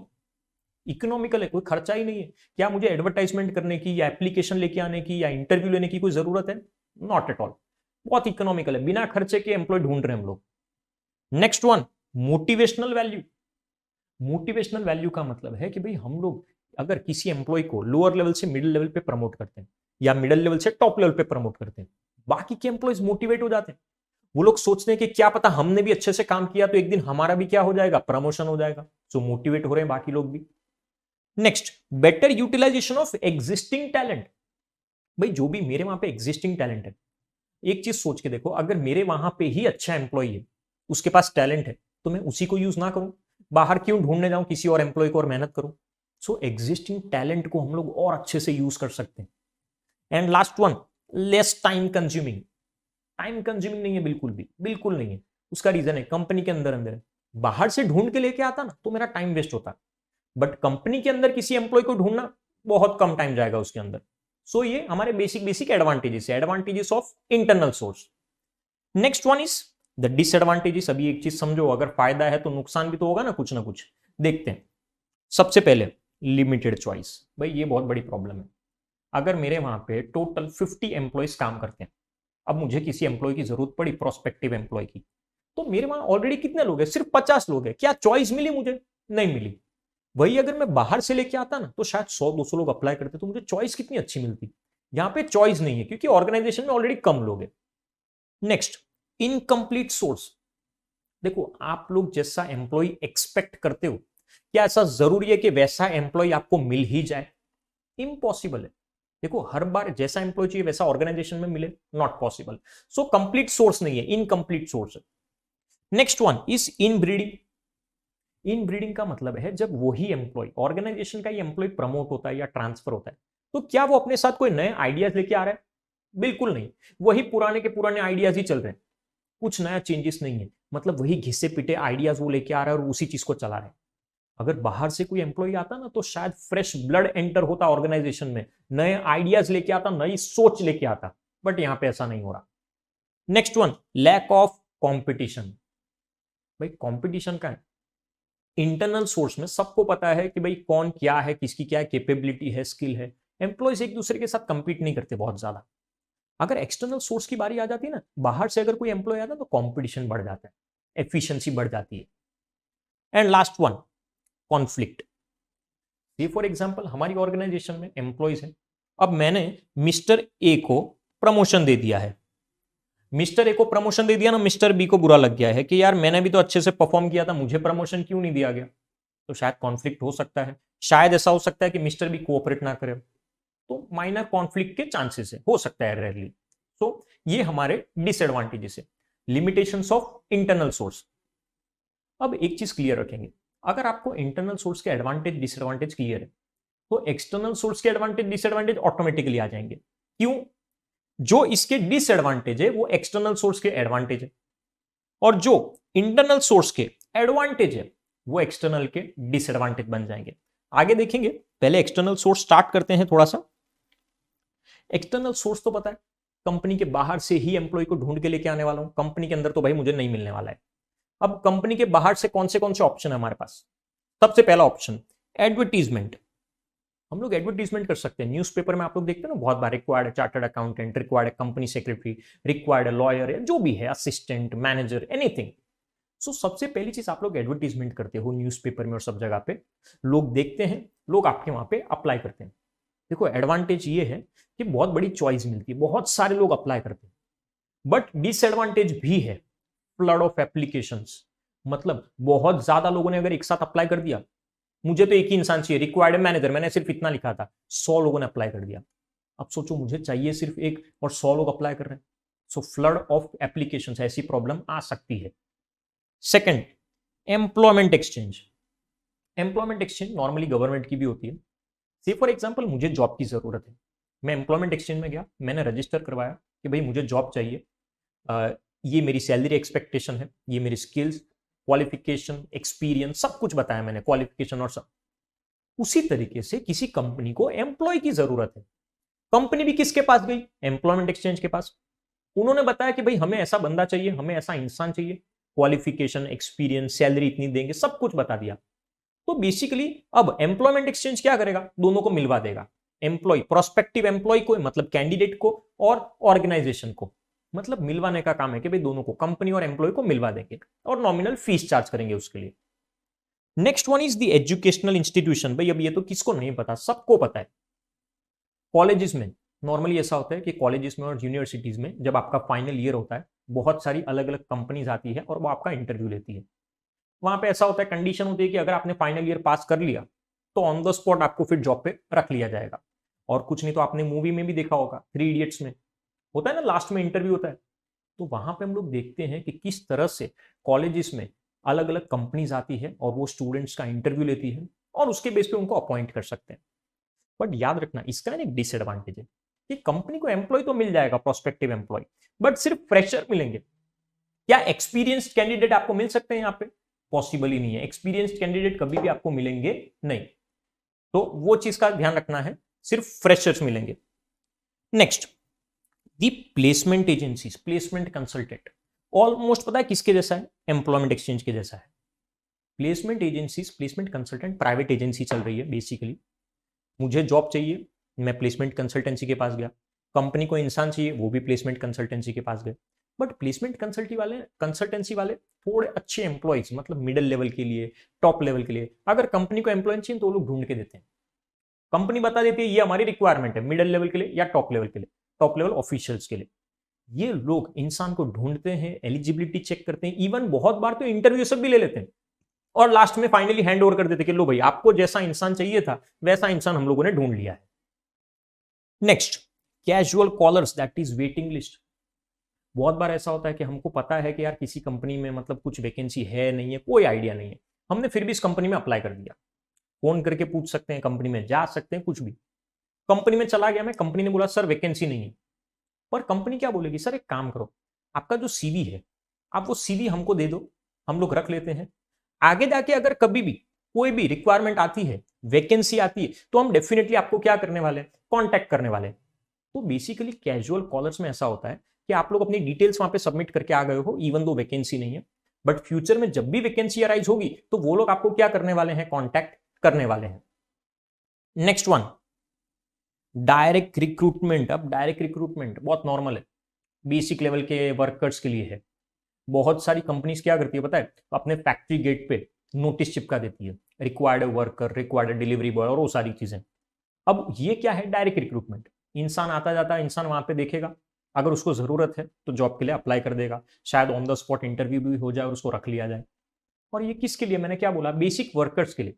इकोनॉमिकल है, कोई खर्चा ही नहीं है। क्या मुझे एडवर्टाइजमेंट करने की या एप्लीकेशन लेके आने की या इंटरव्यू लेने की कोई जरूरत है? नॉट एट ऑल, बहुत इकोनॉमिकल है, बिना खर्चे के एम्प्लॉय ढूंढ रहे हैं हम लोग। Next one, motivational value. Motivational value का मतलब है कि भाई हम लोग अगर किसी एम्प्लॉय को लोअर लेवल से मिडिल लेवल पे प्रमोट करते हैं या मिडिल लेवल से टॉप लेवल पे प्रमोट करते हैं, बाकी के एम्प्लॉयज मोटिवेट हो जाते हैं। वो लोग सोचते हैं कि क्या पता हमने भी अच्छे से काम किया तो एक दिन हमारा भी क्या हो जाएगा, प्रमोशन हो जाएगा। सो मोटिवेट हो रहे हैं बाकी लोग भी। Next, better utilisation of existing talent. भाई जो भी मेरे वहां पे एग्जिस्टिंग टैलेंट है, एक चीज सोच के देखो, अगर मेरे वहां पे ही अच्छा एम्प्लॉय है, उसके पास टैलेंट है, तो मैं उसी को यूज ना करूं, बाहर क्यों ढूंढने जाऊं किसी और एम्प्लॉय को और मेहनत करूं। सो एग्जिस्टिंग टैलेंट को हम लोग और अच्छे से यूज कर सकते हैं। And last one, less time consuming. Time consuming नहीं है, बिल्कुल भी, बिल्कुल नहीं है। उसका रीजन है कंपनी के अंदर अंदर है, बाहर से ढूंढ के लेके आता ना तो मेरा टाइम वेस्ट होता, बट कंपनी के अंदर किसी एम्प्लॉय को ढूंढना बहुत कम टाइम जाएगा उसके अंदर। सो ये हमारे बेसिक बेसिक एडवांटेजेस है, advantages of internal source. Next one is the disadvantages. अभी एक चीज समझो, अगर फायदा है तो नुकसान भी तो होगा ना कुछ कुछ। देखते हैं, सबसे पहले लिमिटेड चॉइस। भाई ये बहुत बड़ी प्रॉब्लम है। अगर मेरे वहां पे टोटल 50 एम्प्लॉयज काम करते हैं, अब मुझे किसी एम्प्लॉय की जरूरत पड़ी, प्रोस्पेक्टिव एम्प्लॉय की, तो मेरे वहां ऑलरेडी कितने लोग हैं, सिर्फ 50 लोग हैं, क्या चॉइस मिली मुझे? नहीं मिली। वही अगर मैं बाहर से लेके आता ना तो शायद 100-200 लोग अप्लाई करते, तो मुझे चॉइस कितनी अच्छी मिलती। यहां पे चॉइस नहीं है क्योंकि ऑर्गेनाइजेशन में ऑलरेडी कम लोग हैं। Next, incomplete source. देखो आप लोग जैसा एम्प्लॉय एक्सपेक्ट करते हो, क्या ऐसा जरूरी है कि वैसा एम्प्लॉय आपको मिल ही जाए? इम्पॉसिबल है। देखो हर बार जैसा एम्प्लॉय चाहिए वैसा ऑर्गेनाइजेशन में मिले, not possible. So complete source नहीं है, इनकम्प्लीट सोर्स है। Next one is inbreeding. Inbreeding का मतलब है जब वही एम्प्लॉय, ऑर्गेनाइजेशन का ही एम्प्लॉय प्रमोट होता है या ट्रांसफर होता है, तो क्या वो अपने साथ कोई नए आइडियाज लेके आ रहा है? बिल्कुल नहीं, वही पुराने के पुराने आइडियाज ही चल रहे हैं, कुछ नया चेंजेस नहीं है। मतलब वही घिसे पिटे आइडियाज वो लेके आ रहा है और उसी चीज को चला रहा है। अगर बाहर से कोई एम्प्लॉय आता ना तो शायद फ्रेश ब्लड एंटर होता ऑर्गेनाइजेशन में, नए आइडियाज लेके आता, नई सोच लेके आता, बट यहां पे ऐसा नहीं हो रहा। Next one, lack of competition. भाई कॉम्पिटिशन का है इंटरनल सोर्स में, सबको पता है कि भाई कौन क्या है, किसकी क्या कैपेबिलिटी है, स्किल है। एम्प्लॉयज एक दूसरे के साथ कंपीट नहीं करते बहुत ज्यादा। अगर एक्सटर्नल सोर्स की बारी आ जाती है ना, बाहर से अगर कोई एम्प्लॉय आता है तो कॉम्पिटिशन बढ़ जाता है, एफिशिएंसी बढ़ जाती है। And last one, conflict. ये फॉर एग्जांपल हमारी ऑर्गेनाइजेशन में एम्प्लॉयज है, अब मैंने मिस्टर ए को प्रमोशन दे दिया है, मिस्टर ए को प्रमोशन दे दिया ना, मिस्टर बी को बुरा लग गया है कि यार मैंने भी तो अच्छे से परफॉर्म किया था, मुझे प्रमोशन क्यों नहीं दिया गया? तो शायद कॉन्फ्लिक्ट हो सकता है, शायद ऐसा हो सकता है कि मिस्टर बी कोऑपरेट ना करे, तो माइनर कॉन्फ्लिक्ट के चांसेस है, हो सकता है रेयरली। तो ये हमारे डिसएडवांटेजेस है, लिमिटेशंस ऑफ इंटरनल सोर्स। अब एक चीज क्लियर रखेंगे, अगर आपको इंटरनल सोर्स के एडवांटेज डिसएडवांटेज क्लियर है तो एक्सटर्नल सोर्स के एडवांटेज डिसएडवांटेज ऑटोमेटिकली आ जाएंगे। क्यों? जो इसके डिसएडवांटेज है वो एक्सटर्नल सोर्स के एडवांटेज है, और जो इंटरनल सोर्स के एडवांटेज है वो एक्सटर्नल के डिसएडवांटेज बन जाएंगे। आगे देखेंगे, पहले एक्सटर्नल सोर्स स्टार्ट करते हैं थोड़ा सा। एक्सटर्नल सोर्स तो पता है, कंपनी के बाहर से ही एम्प्लॉय को ढूंढ के लेके आने वाला हूं, कंपनी के अंदर तो भाई मुझे नहीं मिलने वाला है। अब कंपनी के बाहर से कौन से ऑप्शन है हमारे पास? सबसे पहला ऑप्शन एडवर्टीजमेंट, हम लोग एडवर्टीजमेंट कर सकते हैं न्यूज़पेपर में। आप लोग देखते हैं ना बहुत बार, required chartered accountant, required company secretary, required lawyer, या जो भी है, असिस्टेंट, मैनेजर, एनीथिंग। सो सबसे पहली चीज आप लोग एडवर्टीजमेंट करते हो न्यूज़पेपर में और सब जगह पे, लोग देखते हैं, लोग आपके वहां पे अप्लाई करते हैं। देखो एडवांटेज ये है कि बहुत बड़ी चॉइस मिलती है, बहुत सारे लोग अप्लाई करते हैं। बट डिसएडवांटेज भी है, फ्लड ऑफ एप्लीकेशंस। मतलब बहुत ज्यादा लोगों ने अगर एक साथ अप्लाई कर दिया, मुझे तो एक ही इंसान चाहिए, रिक्वायर्ड मैनेजर, मैंने सिर्फ इतना लिखा था, 100 लोगों ने अप्लाई कर दिया। अब सोचो मुझे चाहिए सिर्फ एक और 100 लोग अप्लाई कर रहे हैं। सो फ्लड ऑफ एप्लीकेशंस, ऐसी प्रॉब्लम आ सकती है। Second, employment exchange. Employment exchange normally government की भी होती है। से फॉर एग्जांपल मुझे जॉब की जरूरत है, मैं एम्प्लॉयमेंट एक्सचेंज में गया, मैंने रजिस्टर करवाया कि भाई मुझे जॉब चाहिए, ये मेरी सैलरी एक्सपेक्टेशन है, ये मेरी स्किल्स, क्वालिफिकेशन, एक्सपीरियंस, सब कुछ बताया मैंने, क्वालिफिकेशन और सब। उसी तरीके से किसी कंपनी को एम्प्लॉय की जरूरत है, कंपनी भी किसके पास गई? एम्प्लॉयमेंट एक्सचेंज के पास। उन्होंने बताया कि भाई हमें ऐसा बंदा चाहिए, हमें ऐसा इंसान चाहिए, क्वालिफिकेशन, एक्सपीरियंस, सैलरी इतनी देंगे, सब कुछ बता दिया। तो बेसिकली अब एम्प्लॉयमेंट एक्सचेंज क्या करेगा? दोनों को मिलवा देगा, एम्प्लॉय, प्रोस्पेक्टिव एम्प्लॉय को, मतलब कैंडिडेट को, और ऑर्गेनाइजेशन को। मतलब मिलवाने का काम है कि भाई दोनों को, कंपनी और एम्प्लॉय को मिलवा देंगे और नॉमिनल फीस चार्ज करेंगे उसके लिए। Next one is the educational institution. भाई अब ये तो किसको नहीं पता, सबको पता है। कॉलेजेस में नॉर्मली ऐसा होता है कि कॉलेजेस में और यूनिवर्सिटीज में जब आपका फाइनल ईयर होता है, बहुत सारी अलग अलग कंपनीज आती है और वो आपका इंटरव्यू लेती है। वहां पे ऐसा होता है, कंडीशन होती है कि अगर आपने फाइनल ईयर पास कर लिया तो ऑन द स्पॉट आपको फिर जॉब पे रख लिया जाएगा। और कुछ नहीं तो आपने मूवी में भी देखा होगा, 3 इडियट्स में होता है ना, लास्ट में इंटरव्यू होता है। तो वहां पे हम लोग देखते हैं कि किस तरह से कॉलेजेस में अलग अलग कंपनीज आती है और वो स्टूडेंट्स का इंटरव्यू लेती है और उसके बेस पे उनको अपॉइंट कर सकते हैं। बट याद रखना, इसका एक डिसएडवांटेज है कि कंपनी को एम्प्लॉय तो मिल जाएगा, प्रोस्पेक्टिव एम्प्लॉय, बट सिर्फ फ्रेशर मिलेंगे। क्या एक्सपीरियंस्ड कैंडिडेट आपको मिल सकते हैं यहाँ पे? पॉसिबल ही नहीं है, एक्सपीरियंस्ड कैंडिडेट कभी भी आपको मिलेंगे नहीं। तो वो चीज का ध्यान रखना है, सिर्फ फ्रेशर्स मिलेंगे। Next, the placement agencies, placement consultant. Almost पता है किसके जैसा है? एम्प्लॉयमेंट एक्सचेंज के जैसा है। Placement agencies, placement consultant private agency चल रही है बेसिकली। मुझे जॉब चाहिए, मैं प्लेसमेंट कंसल्टेंसी के पास गया। कंपनी को इंसान चाहिए, वो भी प्लेसमेंट कंसल्टेंसी के पास गए। बट प्लेसमेंट कंसल्टेंसी वाले थोड़े अच्छे एम्प्लॉयज, मतलब मिडिल लेवल के लिए, टॉप लेवल के लिए, अगर कंपनी को एम्प्लॉय चाहिए तो वो लोग ढूंढ के देते हैं। कंपनी बता देती है ये हमारी रिक्वायरमेंट है, मिडिल लेवल के लिए या टॉप लेवल के लिए, टॉप लेवल ऑफिशियल्स के लिए। ये लोग इंसान को ढूंढते हैं, एलिजिबिलिटी चेक करते हैं, इवन बहुत बार तो इंटरव्यू सब भी ले लेते हैं और लास्ट में फाइनली हैंड ओवर कर देते कि लो भाई आपको जैसा इंसान चाहिए था वैसा इंसान हम लोगों ने ढूंढ लिया है। Next, casual callers, that is waiting list. बहुत बार ऐसा होता है कि हमको पता है कि यार किसी कंपनी में मतलब कुछ वैकेंसी है नहीं है, कोई आइडिया नहीं है, हमने फिर भी इस कंपनी में अप्लाई कर दिया। फोन करके पूछ सकते हैं, कंपनी में जा सकते हैं, कुछ भी। कंपनी में चला गया मैं, कंपनी ने बोला सर वैकेंसी नहीं है। पर कंपनी क्या बोलेगी? सर एक काम करो, आपका जो सीवी है आप वो सीवी हमको दे दो, हम लोग रख लेते हैं। आगे जाके अगर कभी भी कोई भी रिक्वायरमेंट आती है, वैकेंसी आती है, तो हम डेफिनेटली आपको क्या करने वाले हैं? कॉन्टैक्ट करने वाले हैं। तो बेसिकली कैजुअल कॉलर्स में ऐसा होता है कि आप लोग अपनी डिटेल्स वहां पे सबमिट करके आ गए हो, इवन दो वैकेंसी नहीं है, बट फ्यूचर में जब भी वैकेंसी अराइज होगी तो वो लोग आपको क्या करने वाले हैं? कॉन्टैक्ट करने वाले हैं। Next one, direct recruitment. अब डायरेक्ट रिक्रूटमेंट बहुत नॉर्मल है, बेसिक लेवल के वर्कर्स के लिए है। बहुत सारी कंपनीज क्या करती है पता है? अपने फैक्ट्री गेट पे नोटिस चिपका देती है, required worker, required delivery boy और वो सारी चीजें। अब ये क्या है? Direct recruitment. इंसान आता जाता है, इंसान वहां पे देखेगा, अगर उसको जरूरत है तो जॉब के लिए अप्लाई कर देगा, शायद ऑन द स्पॉट इंटरव्यू भी हो जाए और उसको रख लिया जाए। और ये किसके लिए? मैंने क्या बोला? बेसिक वर्कर्स के लिए।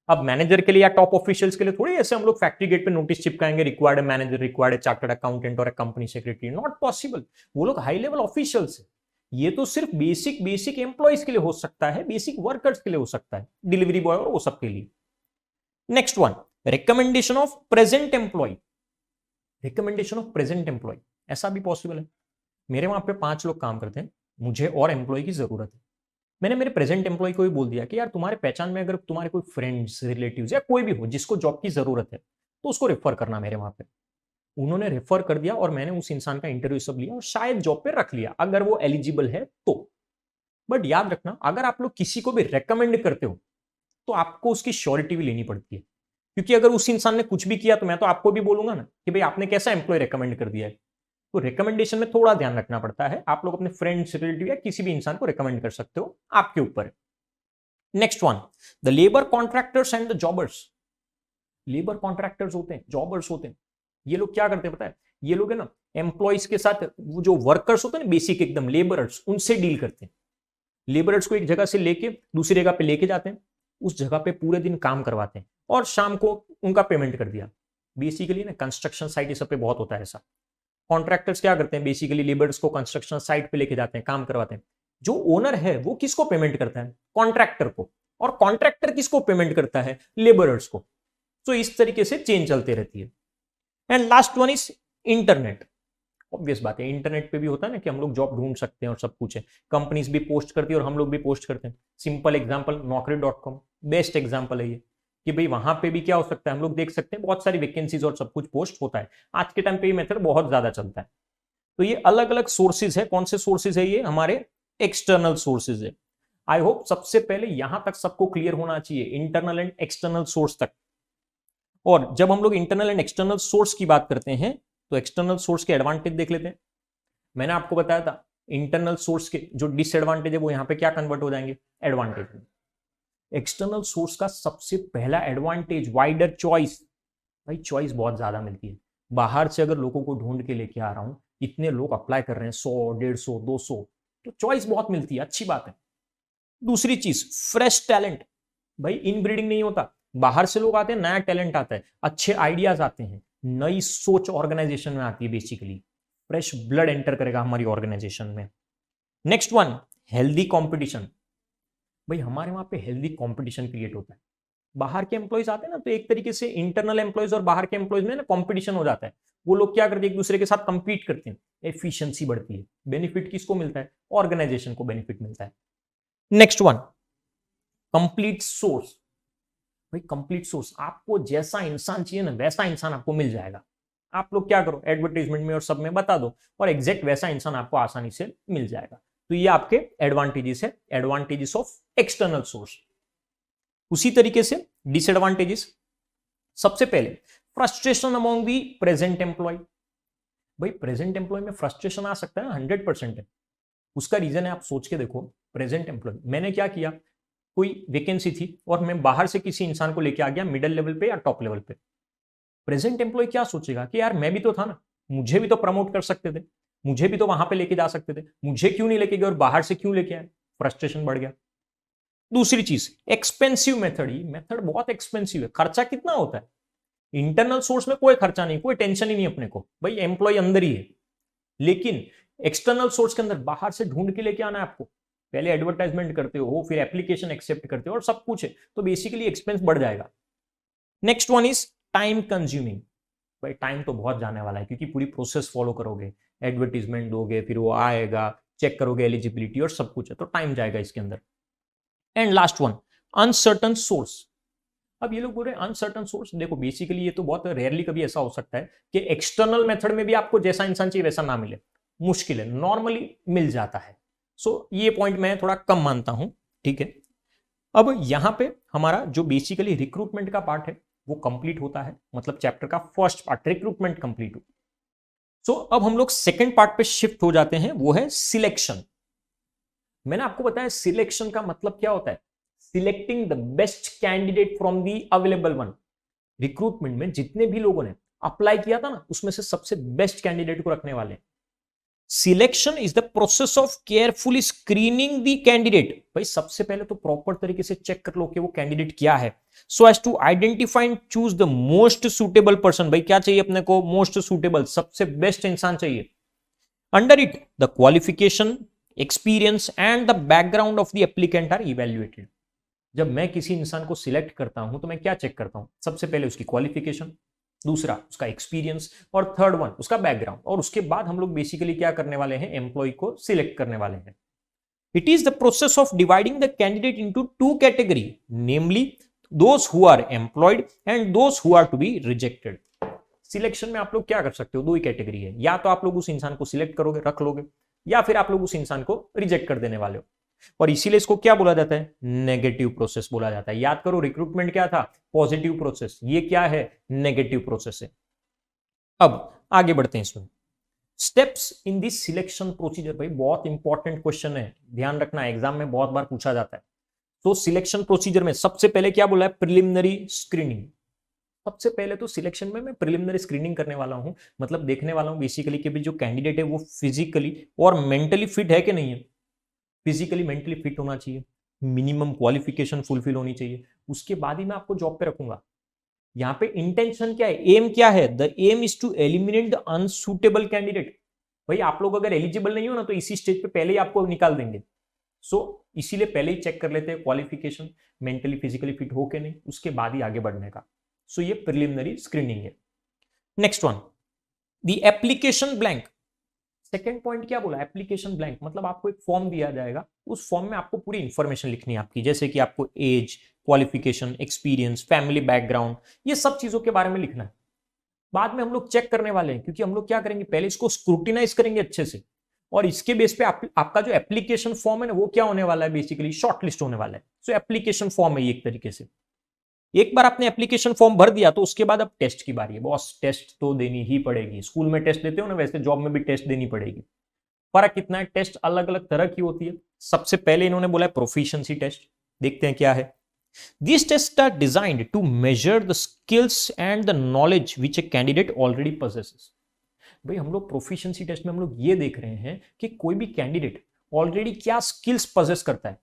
अब मैनेजर के लिए या टॉप ऑफिशियल्स के लिए थोड़ी ऐसे हम लोग फैक्ट्री गेट पे नोटिस चिपकाएंगे, required manager, required chartered accountant और कंपनी सेक्रेटरी, नॉट पॉसिबल। वो लोग हाई लेवल ऑफिशियल्स है। ये तो सिर्फ बेसिक बेसिक एम्प्लॉयज के लिए हो सकता है, बेसिक वर्कर्स के लिए हो सकता है, डिलीवरी बॉय और वो सब के लिए। Next one, recommendation of present employee. Recommendation of present employee, ऐसा भी पॉसिबल है। मेरे वहां पे 5 लोग काम करते हैं, मुझे और एम्प्लॉय की जरूरत है। मैंने मेरे प्रेजेंट एम्प्लॉय को भी बोल दिया कि यार तुम्हारे पहचान में अगर तुम्हारे कोई फ्रेंड्स, रिलेटिव्स या कोई भी हो जिसको जॉब की जरूरत है तो उसको रेफर करना मेरे वहां पे। उन्होंने रेफर कर दिया और मैंने उस इंसान का इंटरव्यू सब लिया और शायद जॉब पे रख लिया अगर वो एलिजिबल है तो। बट याद रखना, अगर आप लोग किसी को भी रेकमेंड करते हो तो आपको उसकी श्योरिटी भी लेनी पड़ती है, क्योंकि अगर उस इंसान ने कुछ भी किया तो मैं तो आपको भी बोलूंगा ना कि भाई आपने कैसा एम्प्लॉय रेकमेंड कर दिया है। तो रिकमेंडेशन में थोड़ा ध्यान रखना पड़ता है। आप लोग अपने फ्रेंड्स, रिलेटिव या किसी भी इंसान को रिकमेंड कर सकते हो, आपके ऊपर। Next one, the labour contractors and the jobbers. Labour contractors होते हैं, जॉबर्स होते हैं, ये लोग क्या करते हैं पता है? ये लोग है ना एम्प्लॉयज के साथ, वो जो वर्कर्स होते हैं ना बेसिक एकदम लेबरर्स, उनसे डील करते हैं। लेबरर्स को एक जगह से लेके दूसरी जगह पे लेके जाते हैं, उस जगह पे पूरे दिन काम करवाते हैं और शाम को उनका पेमेंट कर दिया। बेसिकली ना कंस्ट्रक्शन साइट ये सब पे बहुत होता है ऐसा। कॉन्ट्रैक्टर्स क्या करते हैं? बेसिकली लेबर्स को कंस्ट्रक्शन साइट पे लेके जाते हैं, काम करवाते हैं। जो ओनर है वो किसको पेमेंट करता है? कॉन्ट्रैक्टर को। और कॉन्ट्रैक्टर किसको पेमेंट करता है? लेबरर्स को। तो इस तरीके से चेन चलती रहती है। And last one is internet. Obvious बात है, इंटरनेट पे भी होता है ना कि हम लोग जॉब ढूंढ सकते हैं और सब कुछ है। कंपनीज भी पोस्ट करती है और हम लोग भी पोस्ट करते हैं। Simple example naukri.com, best example है ये, कि भाई वहां पे भी क्या हो सकता है, हम लोग देख सकते हैं बहुत सारी वैकेंसीज और सब कुछ पोस्ट होता है। आज के टाइम पे ये मेथड बहुत ज्यादा चलता है। तो ये अलग अलग सोर्सेज है। कौन से सोर्सेज है? ये हमारे एक्सटर्नल सोर्सेज है। आई होप सबसे पहले यहां तक सबको क्लियर होना चाहिए, इंटरनल एंड एक्सटर्नल सोर्स तक। और जब हम लोग इंटरनल एंड एक्सटर्नल सोर्स की बात करते हैं तो एक्सटर्नल सोर्स के एडवांटेज देख लेते हैं। मैंने आपको बताया था इंटरनल सोर्स के जो डिसएडवांटेज है वो यहां पे क्या कन्वर्ट हो जाएंगे? एडवांटेज में। एक्सटर्नल सोर्स का सबसे पहला एडवांटेज, वाइडर चॉइस। भाई चॉइस बहुत ज्यादा मिलती है। बाहर से अगर लोगों को ढूंढ के लेके आ रहा हूं, इतने लोग अप्लाई कर रहे हैं, 100, 150, 200, तो चॉइस बहुत मिलती है, अच्छी बात है। दूसरी चीज, फ्रेश टैलेंट। भाई इन ब्रीडिंग नहीं होता, बाहर से लोग आते हैं, नया टैलेंट आता है, अच्छे आइडियाज आते हैं, नई सोच ऑर्गेनाइजेशन में आती है। बेसिकली फ्रेश ब्लड एंटर करेगा हमारी ऑर्गेनाइजेशन में। Next one, healthy competition. भाई हमारे वहां पे हेल्दी कंपटीशन क्रिएट होता है। बाहर के एम्प्लॉयज आते हैं ना, तो एक तरीके से इंटरनल एम्प्लॉयज और बाहर के एम्प्लॉयज में ना कंपटीशन हो जाता है। वो लोग क्या करते हैं? एक दूसरे के साथ कंपीट करते हैं, एफिशिएंसी बढ़ती है। बेनिफिट किसको मिलता है? ऑर्गेनाइजेशन को बेनिफिट मिलता है। Next one, complete source. भाई कंप्लीट सोर्स, आपको जैसा इंसान चाहिए ना वैसा इंसान आपको मिल जाएगा। आप लोग क्या करो, एडवर्टाइजमेंट में और सब में बता दो और एग्जैक्ट वैसा इंसान आपको आसानी से मिल जाएगा। तो ये आपके एडवांटेजेस है, एडवांटेजेस ऑफ एक्सटर्नल सोर्स। उसी तरीके से डिसएडवांटेजेस, सबसे पहले frustration among the present employee. भाई प्रेजेंट एम्प्लॉय में फ्रस्ट्रेशन आ सकता है ना, 100% है। उसका रीजन है, आप सोच के देखो, प्रेजेंट एम्प्लॉय, मैंने क्या किया, कोई वैकेंसी थी और मैं बाहर से किसी इंसान को लेके आ गया मिडिल लेवल पे या टॉप लेवल पे। प्रेजेंट एम्प्लॉय क्या सोचेगा कि यार मैं भी तो था ना, मुझे भी तो प्रमोट कर सकते थे, मुझे भी तो वहां पे लेके जा सकते थे, मुझे क्यों नहीं लेके गए और बाहर से क्यों लेके आए? फ्रस्ट्रेशन बढ़ गया। दूसरी चीज, एक्सपेंसिव मेथड। ही मेथड बहुत एक्सपेंसिव है, खर्चा कितना होता है? इंटरनल सोर्स में कोई खर्चा नहीं, कोई टेंशन ही नहीं अपने को, भाई एम्प्लॉय अंदर ही है। लेकिन एक्सटर्नल सोर्स के अंदर बाहर से ढूंढ के लेके आना है आपको, पहले एडवर्टाइजमेंट करते हो, फिर एप्लीकेशन एक्सेप्ट करते हो और सब कुछ है, तो बेसिकली एक्सपेंस बढ़ जाएगा। Next one is time consuming. भाई टाइम तो बहुत जाने वाला है, क्योंकि पूरी प्रोसेस फॉलो करोगे, एडवर्टीजमेंट दोगे, फिर वो आएगा, चेक करोगे एलिजिबिलिटी और सब कुछ है, तो टाइम जाएगा इसके अंदर। And last one, uncertain source. अब ये लोग बोल रहे हैं अनसर्टन सोर्स, देखो बेसिकली ये तो बहुत रेयरली कभी ऐसा हो सकता है कि एक्सटर्नल मेथड में भी आपको जैसा इंसान चाहिए वैसा ना मिले, मुश्किल है, नॉर्मली मिल जाता है। सो ये पॉइंट मैं थोड़ा कम मानता हूं, ठीक है। अब यहां पे हमारा जो बेसिकली रिक्रूटमेंट का पार्ट है वो कंप्लीट होता है, मतलब चैप्टर का फर्स्ट पार्ट रिक्रूटमेंट कंप्लीट हो। सो अब हम लोग सेकंड पार्ट पे शिफ्ट हो जाते हैं, वो है सिलेक्शन। मैंने आपको बताया सिलेक्शन का मतलब क्या होता है, selecting the best candidate from the available one. Recruitment में जितने भी लोगों ने अप्लाई किया था ना, उसमें से सबसे बेस्ट कैंडिडेट को रखने वाले। Selection is the process of carefully screening the candidate. भाई सबसे पहले तो प्रॉपर तरीके से चेक कर लो कि वो कैंडिडेट क्या है, so as to identify and choose the most suitable person. भाई क्या चाहिए अपने को? मोस्ट सुटेबल, सबसे बेस्ट इंसान चाहिए। Under it the qualification, experience and the background of the applicant are evaluated. जब मैं किसी इंसान को सिलेक्ट करता हूं तो मैं क्या चेक करता हूं? सबसे पहले उसकी क्वालिफिकेशन, दूसरा उसका एक्सपीरियंस और थर्ड वन उसका बैकग्राउंड। और उसके बाद हम लोग बेसिकली क्या करने वाले हैं? एम्प्लॉय को सिलेक्ट करने वाले हैं। It is the process of dividing the candidate into two category, namely those who are employed and those who are to be rejected. Selection में आप लोग क्या कर सकते हो? दो ही कैटेगरी है, या तो आप लोग उस इंसान को सिलेक्ट करोगे, रख लोगे, या फिर आप लोग उस इंसान को रिजेक्ट कर देने वाले हो। और इसीलिए इसको क्या बोला जाता है, नेगेटिव प्रोसेस बोला जाता है। याद करो रिक्रूटमेंट क्या था, पॉजिटिव प्रोसेस, ये क्या है, नेगेटिव प्रोसेस है। अब आगे बढ़ते हैं इसमें, steps in this selection procedure. भाई बहुत इंपॉर्टेंट क्वेश्चन है, ध्यान रखना, एग्जाम में बहुत बार पूछा जाता है। तो सिलेक्शन प्रोसीजर में सबसे पहले क्या बोला है, प्रिलिमिनरी स्क्रीनिंग। सबसे पहले तो सिलेक्शन में मैं प्रिलिमिनरी स्क्रीनिंग करने वाला हूं, मतलब देखने वाला हूं बेसिकली कि जो कैंडिडेट है वो फिजिकली और मेंटली फिट है कि नहीं है। फिजिकली मेंटली फिट होना चाहिए, मिनिमम क्वालिफिकेशन फुलफिल होनी चाहिए, उसके बाद ही मैं आपको जॉब पे रखूंगा। यहाँ पे इंटेंशन क्या है, एम क्या है, the aim is to eliminate the unsuitable candidate. भाई आप लोग अगर एलिजिबल नहीं हो ना तो इसी स्टेज पे पहले ही आपको निकाल देंगे। सो इसीलिए पहले ही चेक कर लेते हैं क्वालिफिकेशन, मेंटली फिजिकली फिट हो के नहीं, उसके बाद ही आगे बढ़ने का। सो ये प्रिलिमिनरी स्क्रीनिंग है। Next one, the application blank. Second point क्या बोला, एप्लीकेशन ब्लैंक, मतलब आपको एक फॉर्म दिया जाएगा, उस फॉर्म में आपको पूरी इंफॉर्मेशन लिखनी है आपकी, जैसे कि आपको age, qualification, experience, family background, ये सब चीजों के बारे में लिखना है। बाद में हम लोग चेक करने वाले हैं, क्योंकि हम लोग क्या करेंगे, पहले इसको स्क्रूटिनाइज करेंगे अच्छे से, और इसके बेस पे आपका जो एप्लीकेशन फॉर्म है ना वो क्या होने वाला है, बेसिकली शॉर्ट लिस्ट होने वाला है। सो एप्लीकेशन फॉर्म है ये एक तरीके से। एक बार आपने एप्लीकेशन फॉर्म भर दिया तो उसके बाद अब टेस्ट की बारी है। बॉस टेस्ट तो देनी ही पड़ेगी, स्कूल में टेस्ट देते हो ना, वैसे जॉब में भी टेस्ट देनी पड़ेगी। फर्क कितना है, टेस्ट अलग अलग तरह की होती है। सबसे पहले इन्होंने बोला है प्रोफिशिएंसी टेस्ट, देखते हैं क्या है। These tests are designed to measure the skills and the knowledge which a candidate already possesses. भाई हम लोग प्रोफिशिएंसी टेस्ट में हम लोग ये देख रहे हैं कि कोई भी कैंडिडेट ऑलरेडी क्या स्किल्स पोजेस करता है।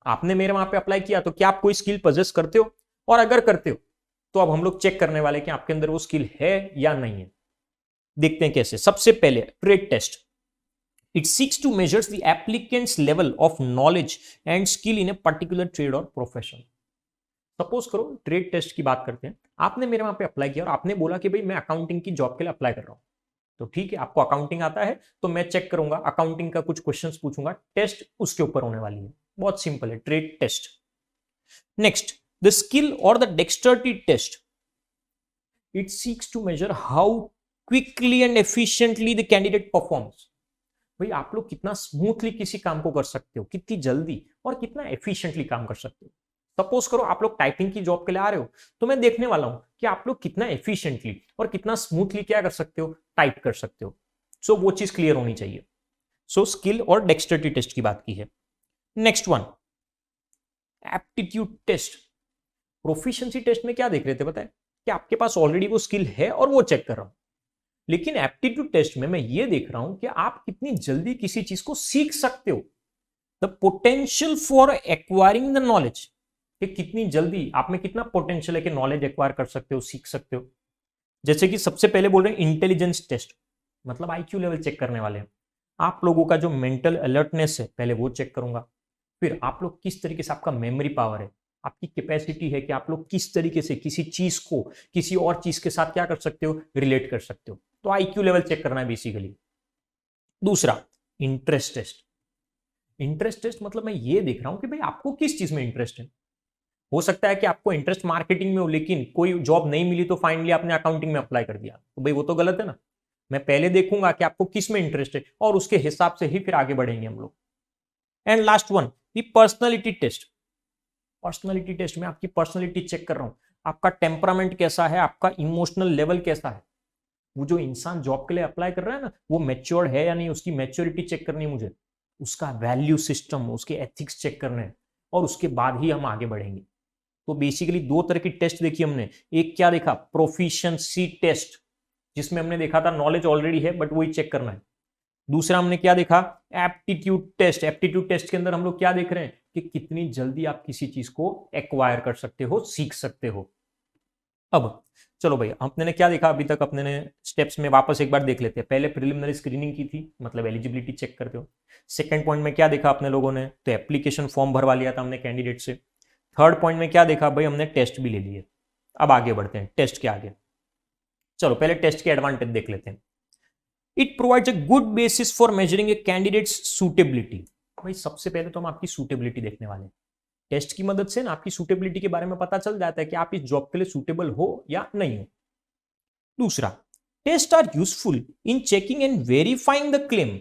आपने मेरे वहां पे अप्लाई किया तो क्या आप कोई स्किल पोजेस करते हो, और अगर करते हो तो अब हम लोग चेक करने वाले कि आपके अंदर वो स्किल है या नहीं है। देखते हैं कैसे। सबसे पहले trade test, it seeks to measure the applicant's level of knowledge and skill in a particular trade or profession. Suppose करो ट्रेड टेस्ट की बात करते हैं, आपने मेरे वहां पे अप्लाई किया और आपने बोला कि भाई मैं अकाउंटिंग की जॉब के लिए अप्लाई कर रहा हूं, तो ठीक है, आपको अकाउंटिंग आता है तो मैं चेक करूंगा, अकाउंटिंग का कुछ क्वेश्चंस पूछूंगा, टेस्ट उसके ऊपर होने वाली है। बहुत सिंपल है, trade test. Next, the skill और the dexterity test, it seeks to measure how quickly and efficiently the candidate performs. भाई आप लोग कितना स्मूथली किसी काम को कर सकते हो, कितनी जल्दी और कितना एफिशिएंटली काम कर सकते हो। सपोज करो आप लोग टाइपिंग की जॉब के लिए आ रहे हो, तो मैं देखने वाला हूं कि आप लोग कितना एफिशिएंटली और कितना स्मूथली क्या कर सकते हो, टाइप कर सकते हो। सो वो चीज क्लियर होनी चाहिए। सो स्किल और डेक्स्टर्टी टेस्ट की बात की है। Next one, aptitude test. Proficiency test में क्या देख रहे थे पता है, कि आपके पास ऑलरेडी वो स्किल है और वो चेक कर रहा हूं। लेकिन एप्टीट्यूड टेस्ट में मैं ये देख रहा हूं कि आप कितनी जल्दी किसी चीज को सीख सकते हो, the potential for acquiring the knowledge, कि कितनी जल्दी आप में कितना पोटेंशियल है कि नॉलेज एक्वायर कर सकते हो, सीख सकते हो। जैसे कि सबसे पहले बोल रहे हैं इंटेलिजेंस टेस्ट, मतलब आईक्यू लेवल चेक करने वाले हैं। आप लोगों का जो मेंटल अलर्टनेस है पहले वो चेक करूंगा, फिर आप लोग किस तरीके से आपका मेमोरी पावर है, आपकी कैपेसिटी है कि आप लोग किस तरीके से किसी चीज को किसी और चीज के साथ क्या कर सकते हो, रिलेट कर सकते हो। तो आईक्यू लेवल चेक करना है बेसिकली। दूसरा, इंटरेस्ट टेस्ट। इंटरेस्ट टेस्ट मतलब मैं ये देख रहा हूं कि भाई आपको किस चीज में इंटरेस्ट है। हो सकता है कि आपको इंटरेस्ट मार्केटिंग में हो, लेकिन कोई जॉब नहीं मिली तो फाइनली आपने अकाउंटिंग में अप्लाई कर दिया, तो भाई वो तो गलत है ना। मैं पहले देखूंगा कि आपको किस में इंटरेस्ट है और उसके हिसाब से ही फिर आगे बढ़ेंगे हम लोग। And last one, the personality test. Personality test में आपकी पर्सनैलिटी चेक कर रहा हूं, आपका टेम्परामेंट कैसा है, आपका इमोशनल लेवल कैसा है। वो जो इंसान जॉब के लिए अप्लाई कर रहा है ना, वो मैच्योर है या नहीं, उसकी मैच्योरिटी चेक करनी है मुझे, उसका वैल्यू सिस्टम, उसके एथिक्स चेक करने हैं, और उसके बाद ही हम आगे बढ़ेंगे। तो बेसिकली दो तरह की टेस्ट देखी हमने। एक क्या देखा, प्रोफिशिएंसी टेस्ट, जिसमें हमने देखा था नॉलेज ऑलरेडी है बट वही चेक करना है। दूसरा हमने क्या देखा, एप्टीट्यूड टेस्ट। एप्टीट्यूड टेस्ट के अंदर हम लोग क्या देख रहे हैं कि कितनी जल्दी आप किसी चीज को एक्वायर कर सकते हो, सीख सकते हो। अब चलो भाई, आपने क्या देखा अभी तक, अपने ने स्टेप्स में वापस एक बार देख लेते हैं। पहले प्रिलिमिनरी स्क्रीनिंग की थी, मतलब एलिजिबिलिटी चेक करते हो। सेकंड पॉइंट में क्या देखा अपने लोगों ने, तो एप्लीकेशन फॉर्म भरवा लिया था हमने कैंडिडेट से। थर्ड पॉइंट में क्या देखा भाई, हमने टेस्ट भी ले लिए। अब आगे बढ़ते हैं टेस्ट के आगे। चलो पहले टेस्ट के एडवांटेज देख लेते हैं। It provides a good basis for measuring A candidates suitability. भाई सबसे पहले तो हम आपकी सूटेबिलिटी देखने वाले हैं। टेस्ट की मदद से ना आपकी सूटेबिलिटी के बारे में पता चल जाता है कि आप इस जॉब के लिए सूटेबल हो या नहीं हो। दूसरा, test are useful in checking and verifying the claim.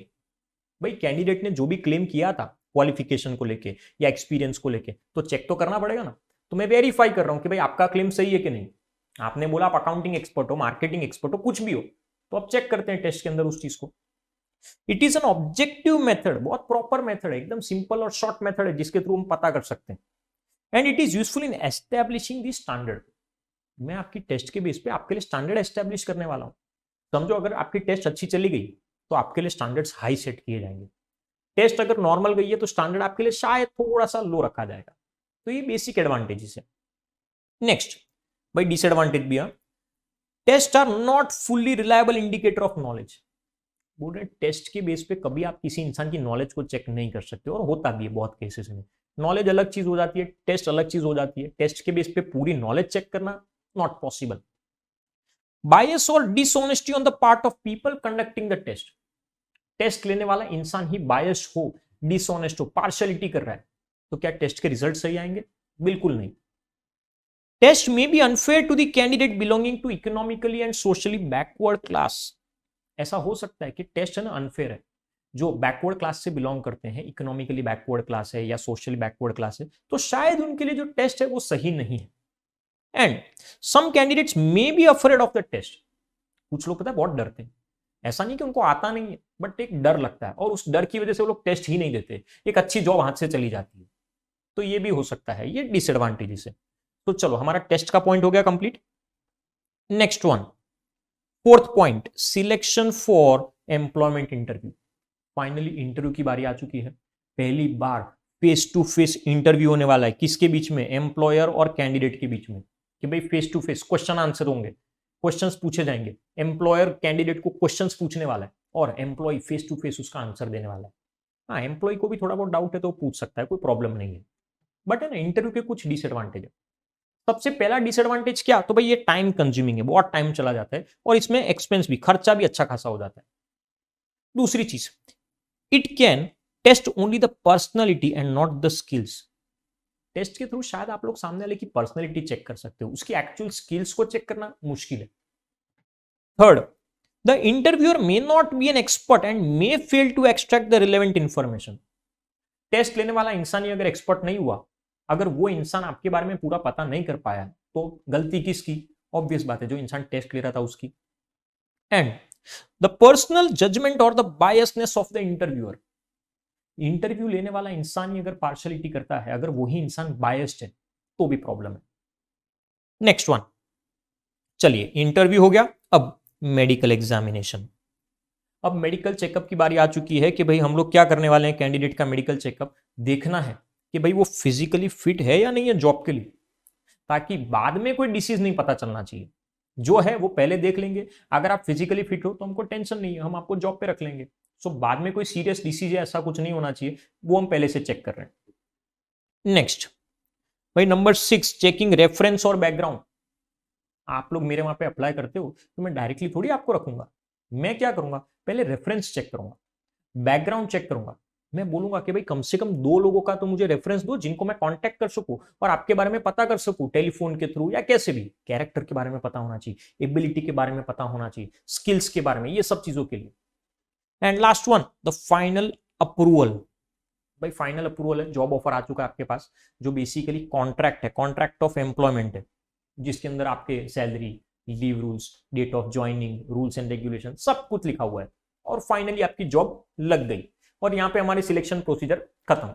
भाई कैंडिडेट ने जो भी क्लेम किया था क्वालिफिकेशन को लेके या एक्सपीरियंस को लेके, तो चेक तो करना पड़ेगा ना। तो मैं वेरीफाई कर रहा हूं कि भाई आपका क्लेम सही है कि नहीं। आपने बोला आप अकाउंटिंग एक्सपर्ट हो, मार्केटिंग एक्सपर्ट हो, कुछ भी हो, तो आप चेक करते हैं टेस्ट के अंदर उस चीज को। It is an objective method, बहुत प्रॉपर मेथड है, एकदम सिंपल और शॉर्ट मेथड है जिसके थ्रू हम पता कर सकते हैं। And it is useful in establishing the standard. मैं आपकी टेस्ट के बेस पे आपके लिए स्टैंडर्ड एस्टेब्लिश करने वाला हूं। समझो अगर आपकी टेस्ट अच्छी चली गई तो आपके लिए स्टैंडर्ड्स हाई सेट किए जाएंगे। टेस्ट अगर नॉर्मल गई है तो स्टैंडर्ड आपके लिए शायद थोड़ा सा लो रखा जाएगा। तो ये बेसिक एडवांटेजेस है। नेक्स्ट भाई डिसएडवांटेज भी है। Test are not fully reliable indicator of knowledge. बोल रहे टेस्ट के बेस पे कभी आप किसी इंसान की नॉलेज को चेक नहीं कर सकते, और होता भी है बहुत केसेस में। नॉलेज अलग चीज हो जाती है, टेस्ट अलग चीज हो जाती है। टेस्ट के बेस पे पूरी नॉलेज चेक करना नॉट पॉसिबल। बायस और dishonesty on the part of people conducting the test. Test लेने वाला इंसान ही बायस हो, डिसऑनेस्ट हो, पार्शियलिटी कर रहा है, तो क्या टेस्ट के रिजल्ट सही आएंगे? बिल्कुल नहीं। टेस्ट में be unfair to the candidate belonging to economically and socially backward class. ऐसा हो सकता है कि टेस्ट है ना अनफेयर है, जो बैकवर्ड क्लास से बिलोंग करते हैं, इकोनॉमिकली बैकवर्ड क्लास है या सोशली बैकवर्ड क्लास है, तो शायद उनके लिए जो टेस्ट है वो सही नहीं है। And some candidates may be afraid of the test. कुछ लोग पता है बहुत डरते हैं, ऐसा नहीं कि उनको आता नहीं है, बट एक डर लगता है, और उस डर की वजह से वो लोग टेस्ट ही नहीं देते, एक अच्छी जॉब हाथ से चली जाती है। तो ये भी हो सकता है, ये डिसएडवांटेजेस है। तो चलो हमारा टेस्ट का पॉइंट हो गया complete. Next one, fourth point, selection for employment interview. Finally interview की बारी आ चुकी है। पहली बार फेस टू फेस इंटरव्यू होने वाला है। किसके बीच में? एम्प्लॉयर और कैंडिडेट के बीच में, कि भाई face to face question answer होंगे, क्वेश्चंस पूछे जाएंगे। एम्प्लॉयर कैंडिडेट को क्वेश्चंस पूछने वाला है और एम्प्लॉय फेस टू फेस उसका आंसर देने वाला है। हाँ, एम्प्लॉय को भी थोड़ा बहुत डाउट है तो पूछ सकता है, कोई प्रॉब्लम नहीं है। बट है ना, इंटरव्यू के कुछ डिसएडवांटेज है। सबसे पहला डिसएडवांटेज क्या? तो भाई ये टाइम कंज्यूमिंग है, बहुत टाइम चला जाता है, और इसमें एक्सपेंस भी, खर्चा भी अच्छा खासा हो जाता है। दूसरी चीज, it can test only the personality and not the skills. Test के थ्रू शायद आप लोग सामने वाले की पर्सनैलिटी चेक कर सकते हो, उसकी एक्चुअल स्किल्स को चेक करना मुश्किल है। Third, the interviewer may not be an expert and may fail to extract the relevant information. Test लेने वाला इंसान ही अगर एक्सपर्ट नहीं हुआ, अगर वो इंसान आपके बारे में पूरा पता नहीं कर पाया, तो गलती किसकी? ऑब्वियस बात है, जो इंसान टेस्ट ले रहा था उसकी। एंड द पर्सनल जजमेंट और the biasness of the interviewer. Interview लेने वाला इंसान ही अगर पार्शियलिटी करता है, अगर वही इंसान बायस्ड है, तो भी प्रॉब्लम है। नेक्स्ट वन, चलिए इंटरव्यू हो गया, अब मेडिकल एग्जामिनेशन। अब मेडिकल चेकअप की बारी आ चुकी है कि भाई हम लोग क्या करने वाले हैं, कैंडिडेट का मेडिकल चेकअप देखना है कि भाई वो फिजिकली फिट है या नहीं है जॉब के लिए, ताकि बाद में कोई डिसीज नहीं पता चलना चाहिए। जो है वो पहले देख लेंगे, अगर आप फिजिकली फिट हो तो हमको टेंशन नहीं है, हम आपको जॉब पे रख लेंगे। सो बाद में कोई सीरियस डिसीज है ऐसा कुछ नहीं होना चाहिए, वो हम पहले से चेक कर रहे हैं। नेक्स्ट भाई नंबर 6, चेकिंग रेफरेंस और बैकग्राउंड। आप लोग मेरे वहां पे अप्लाई करते हो तो मैं डायरेक्टली थोड़ी आपको रखूंगा। मैं क्या करूंगा, पहले रेफरेंस चेक करूंगा, बैकग्राउंड चेक करूंगा। मैं बोलूंगा कि भाई कम से कम 2 लोगों का तो मुझे रेफरेंस दो जिनको मैं कांटेक्ट कर सकूं और आपके बारे में पता कर सकूं, टेलीफोन के थ्रू या कैसे भी। कैरेक्टर के बारे में पता होना चाहिए, एबिलिटी के बारे में पता होना चाहिए, स्किल्स के बारे में, ये सब चीजों के लिए। And last one, the final approval. भाई फाइनल अप्रूवल है, जॉब ऑफर आ चुका है आपके पास, जो बेसिकली कॉन्ट्रैक्ट है, कॉन्ट्रैक्ट ऑफ एम्प्लॉयमेंट है, जिसके अंदर आपके salary, leave rules, date of joining, rules and regulation सब कुछ लिखा हुआ है, और फाइनली आपकी जॉब लग गई। और यहां पे हमारे सिलेक्शन प्रोसीजर खत्म।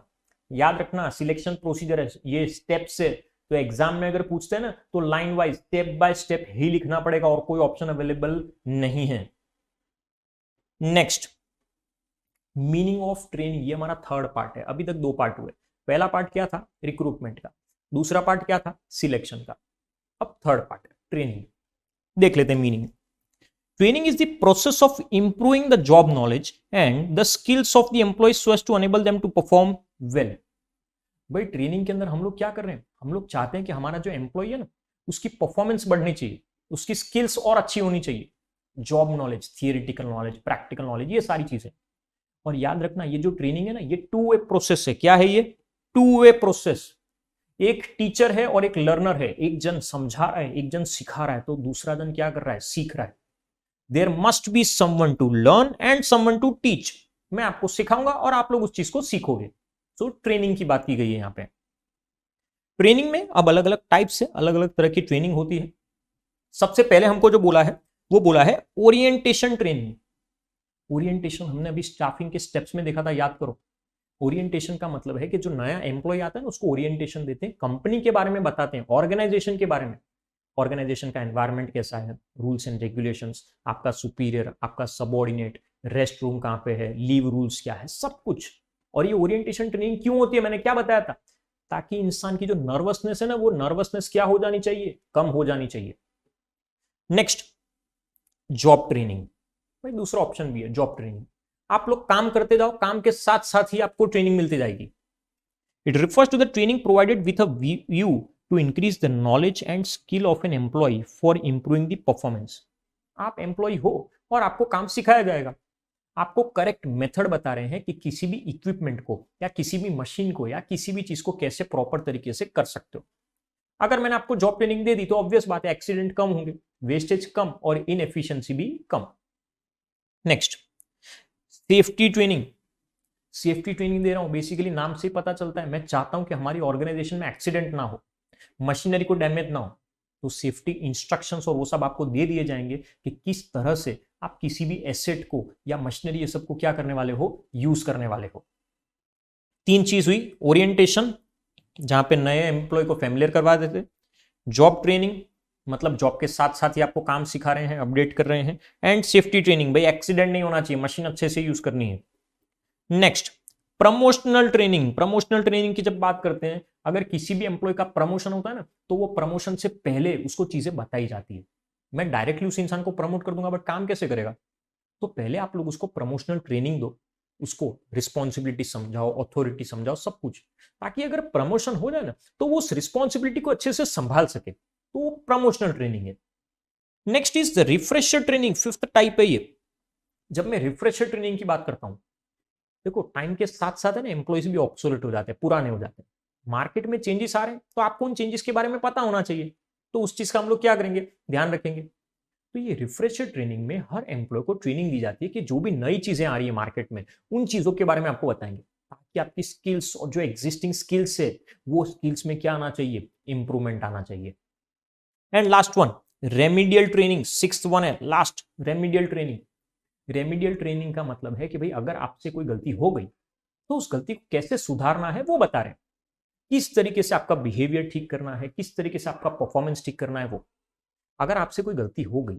याद रखना, सिलेक्शन प्रोसीजर है, ये स्टेप से, तो एग्जाम में अगर पूछते हैं ना तो line wise step by step ही लिखना पड़ेगा, और कोई ऑप्शन अवेलेबल नहीं है। नेक्स्ट, मीनिंग ऑफ ट्रेनिंग, ये हमारा थर्ड पार्ट है। अभी तक 2 पार्ट हुए। पहला पार्ट क्या था? रिक्रूटमेंट का। दूसरा पार्ट क्या था? सिलेक्शन का। अब थर्ड पार्ट है ट्रेनिंग। देख लेते हैं meaning. Training is the process of improving the job knowledge and the skills of the employees so as to enable them to perform well. भाई ट्रेनिंग के अंदर हम लोग क्या कर रहे हैं, हम लोग चाहते हैं कि हमारा जो एम्प्लॉय है ना, उसकी परफॉर्मेंस बढ़नी चाहिए, उसकी स्किल्स और अच्छी होनी चाहिए। Job knowledge, theoretical knowledge, practical knowledge, ये सारी चीजें। और याद रखना, ये जो ट्रेनिंग है ना, ये 2 वे प्रोसेस है। क्या है ये? 2 वे प्रोसेस। एक टीचर है और एक लर्नर है, एक जन समझा रहा है, एक जन सिखा रहा है, तो दूसरा जन क्या कर रहा है? सीख रहा है। There must be someone to learn and someone to teach. मैं आपको सिखाऊंगा और आप लोग उस चीज को सीखोगे। सो ट्रेनिंग की बात की गई है यहां पे। ट्रेनिंग में अब अलग अलग टाइप से अलग अलग तरह की ट्रेनिंग होती है। सबसे पहले हमको जो बोला है वो बोला है ओरिएंटेशन ट्रेनिंग। ओरिएंटेशन हमने अभी स्टाफिंग के स्टेप्स में देखा था, याद करो। ओरिएंटेशन का मतलब है कि जो नया एम्प्लॉय आता है ना उसको ओरिएंटेशन देते हैं, कंपनी के बारे में बताते हैं, ऑर्गेनाइजेशन के बारे में, ऑर्गेनाइजेशन का एनवायरनमेंट कैसा है, रूल्स एंड रेगुलेशंस, आपका सुपीरियर, आपका सबऑर्डिनेट, रेस्ट रूम कहां पे है, लीव रूल्स क्या है, सब कुछ। और ये ओरिएंटेशन ट्रेनिंग क्यों होती है, मैंने क्या बताया था, ताकि इंसान की जो नर्वसनेस है ना, वो नर्वसनेस क्या हो जानी चाहिए, कम हो जानी चाहिए। Next, job training. भाई दूसरा ऑप्शन भी है जॉब ट्रेनिंग। आप लोग काम करते जाओ, काम के साथ साथ ही आपको ट्रेनिंग मिलती जाएगी। It refers to the training provided with a view to increase the knowledge and skill of an employee for improving the performance. आप एम्प्लॉय हो और आपको काम सिखाया जाएगा, आपको करेक्ट मेथड बता रहे हैं कि किसी भी इक्विपमेंट को या किसी भी मशीन को या किसी भी चीज को कैसे प्रॉपर तरीके से कर सकते हो। अगर मैंने आपको जॉब ट्रेनिंग दे दी तो ऑब्वियस बात है एक्सीडेंट कम होंगे, वेस्टेज कम और इनएफिशिएंसी भी कम। Next, safety training. Safety training दे रहा हूं, बेसिकली नाम से ही पता चलता है मैं चाहता हूं कि हमारी ऑर्गेनाइजेशन में एक्सीडेंट ना हो, मशीनरी को डैमेज ना हो। तो सेफ्टी इंस्ट्रक्शंस और वो सब आपको दे दिए जाएंगे कि किस तरह से आप किसी भी एसेट को या मशीनरी ये सब को क्या करने वाले हो, यूज करने वाले हो। तीन चीज हुई, ओरिएंटेशन जहां पे नए एम्प्लॉय को फैमिलियर करवा देते, जॉब ट्रेनिंग मतलब जॉब के साथ साथ ही आपको काम सिखा रहे हैं, अपडेट कर रहे हैं, एंड सेफ्टी ट्रेनिंग, भाई एक्सीडेंट नहीं होना चाहिए, मशीन अच्छे से यूज करनी है। Next, promotional training. Promotional training की जब बात करते हैं, अगर किसी भी एम्प्लॉय का प्रमोशन होता है ना, तो वो प्रमोशन से पहले उसको चीजें बताई जाती है। मैं डायरेक्टली उस इंसान को प्रमोट कर दूंगा बट काम कैसे करेगा, तो पहले आप लोग उसको प्रमोशनल ट्रेनिंग दो, उसको रिस्पॉन्सिबिलिटी समझाओ, अथॉरिटी समझाओ, सब कुछ, ताकि अगर प्रमोशन हो जाए ना तो वो उस रिस्पॉन्सिबिलिटी को अच्छे से संभाल सके, तो वो प्रमोशनल ट्रेनिंग है। Next is the refresher training, fifth type है ये। जब मैं रिफ्रेशर ट्रेनिंग की बात करता हूं, देखो टाइम के साथ साथ है ना एम्प्लॉयज भी ऑब्सोलेट हो जाते हैं, पुराने हो जाते हैं, मार्केट में चेंजेस आ रहे हैं, तो आपको उन चेंजेस के बारे में पता होना चाहिए, तो उस चीज का हम लोग क्या करेंगे, ध्यान रखेंगे। तो ये रिफ्रेशर ट्रेनिंग में हर एम्प्लॉय को ट्रेनिंग दी जाती है कि जो भी नई चीजें आ रही है मार्केट में, उन चीजों के बारे में आपको बताएंगे, ताकि आपकी स्किल्स और जो एग्जिस्टिंग स्किल्स है वो स्किल्स में क्या आना चाहिए, इंप्रूवमेंट आना चाहिए। And last one, remedial training, sixth one है last, remedial training. Remedial training का मतलब है कि भाई अगर आपसे कोई गलती हो गई तो उस गलती को कैसे सुधारना है वो बता रहे हैं, किस तरीके से आपका बिहेवियर ठीक करना है, किस तरीके से आपका परफॉर्मेंस ठीक करना है। वो अगर आपसे कोई गलती हो गई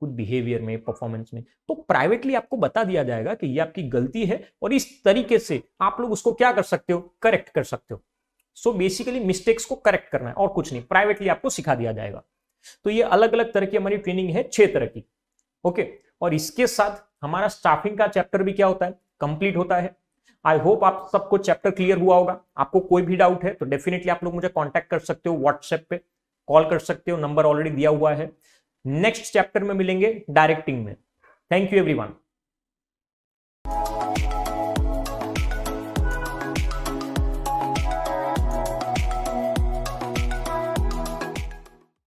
कुछ बिहेवियर में, परफॉर्मेंस में, तो प्राइवेटली आपको बता दिया जाएगा कि ये आपकी गलती है और इस तरीके से आप लोग उसको क्या कर सकते हो, करेक्ट कर सकते हो। सो बेसिकली मिस्टेक्स को करेक्ट करना है और कुछ नहीं, प्राइवेटली आपको सिखा दिया जाएगा। तो ये अलग अलग तरह की हमारी ट्रेनिंग है, 6 तरह की। ओके, और इसके साथ हमारा स्टाफिंग का चैप्टर भी क्या होता है, कंप्लीट होता है। आई होप आप सबको चैप्टर क्लियर हुआ होगा। आपको कोई भी डाउट है तो डेफिनेटली आप लोग मुझे कांटेक्ट कर सकते हो, व्हाट्सएप पे कॉल कर सकते हो, नंबर ऑलरेडी दिया हुआ है। नेक्स्ट चैप्टर में मिलेंगे डायरेक्टिंग में। Thank you everyone.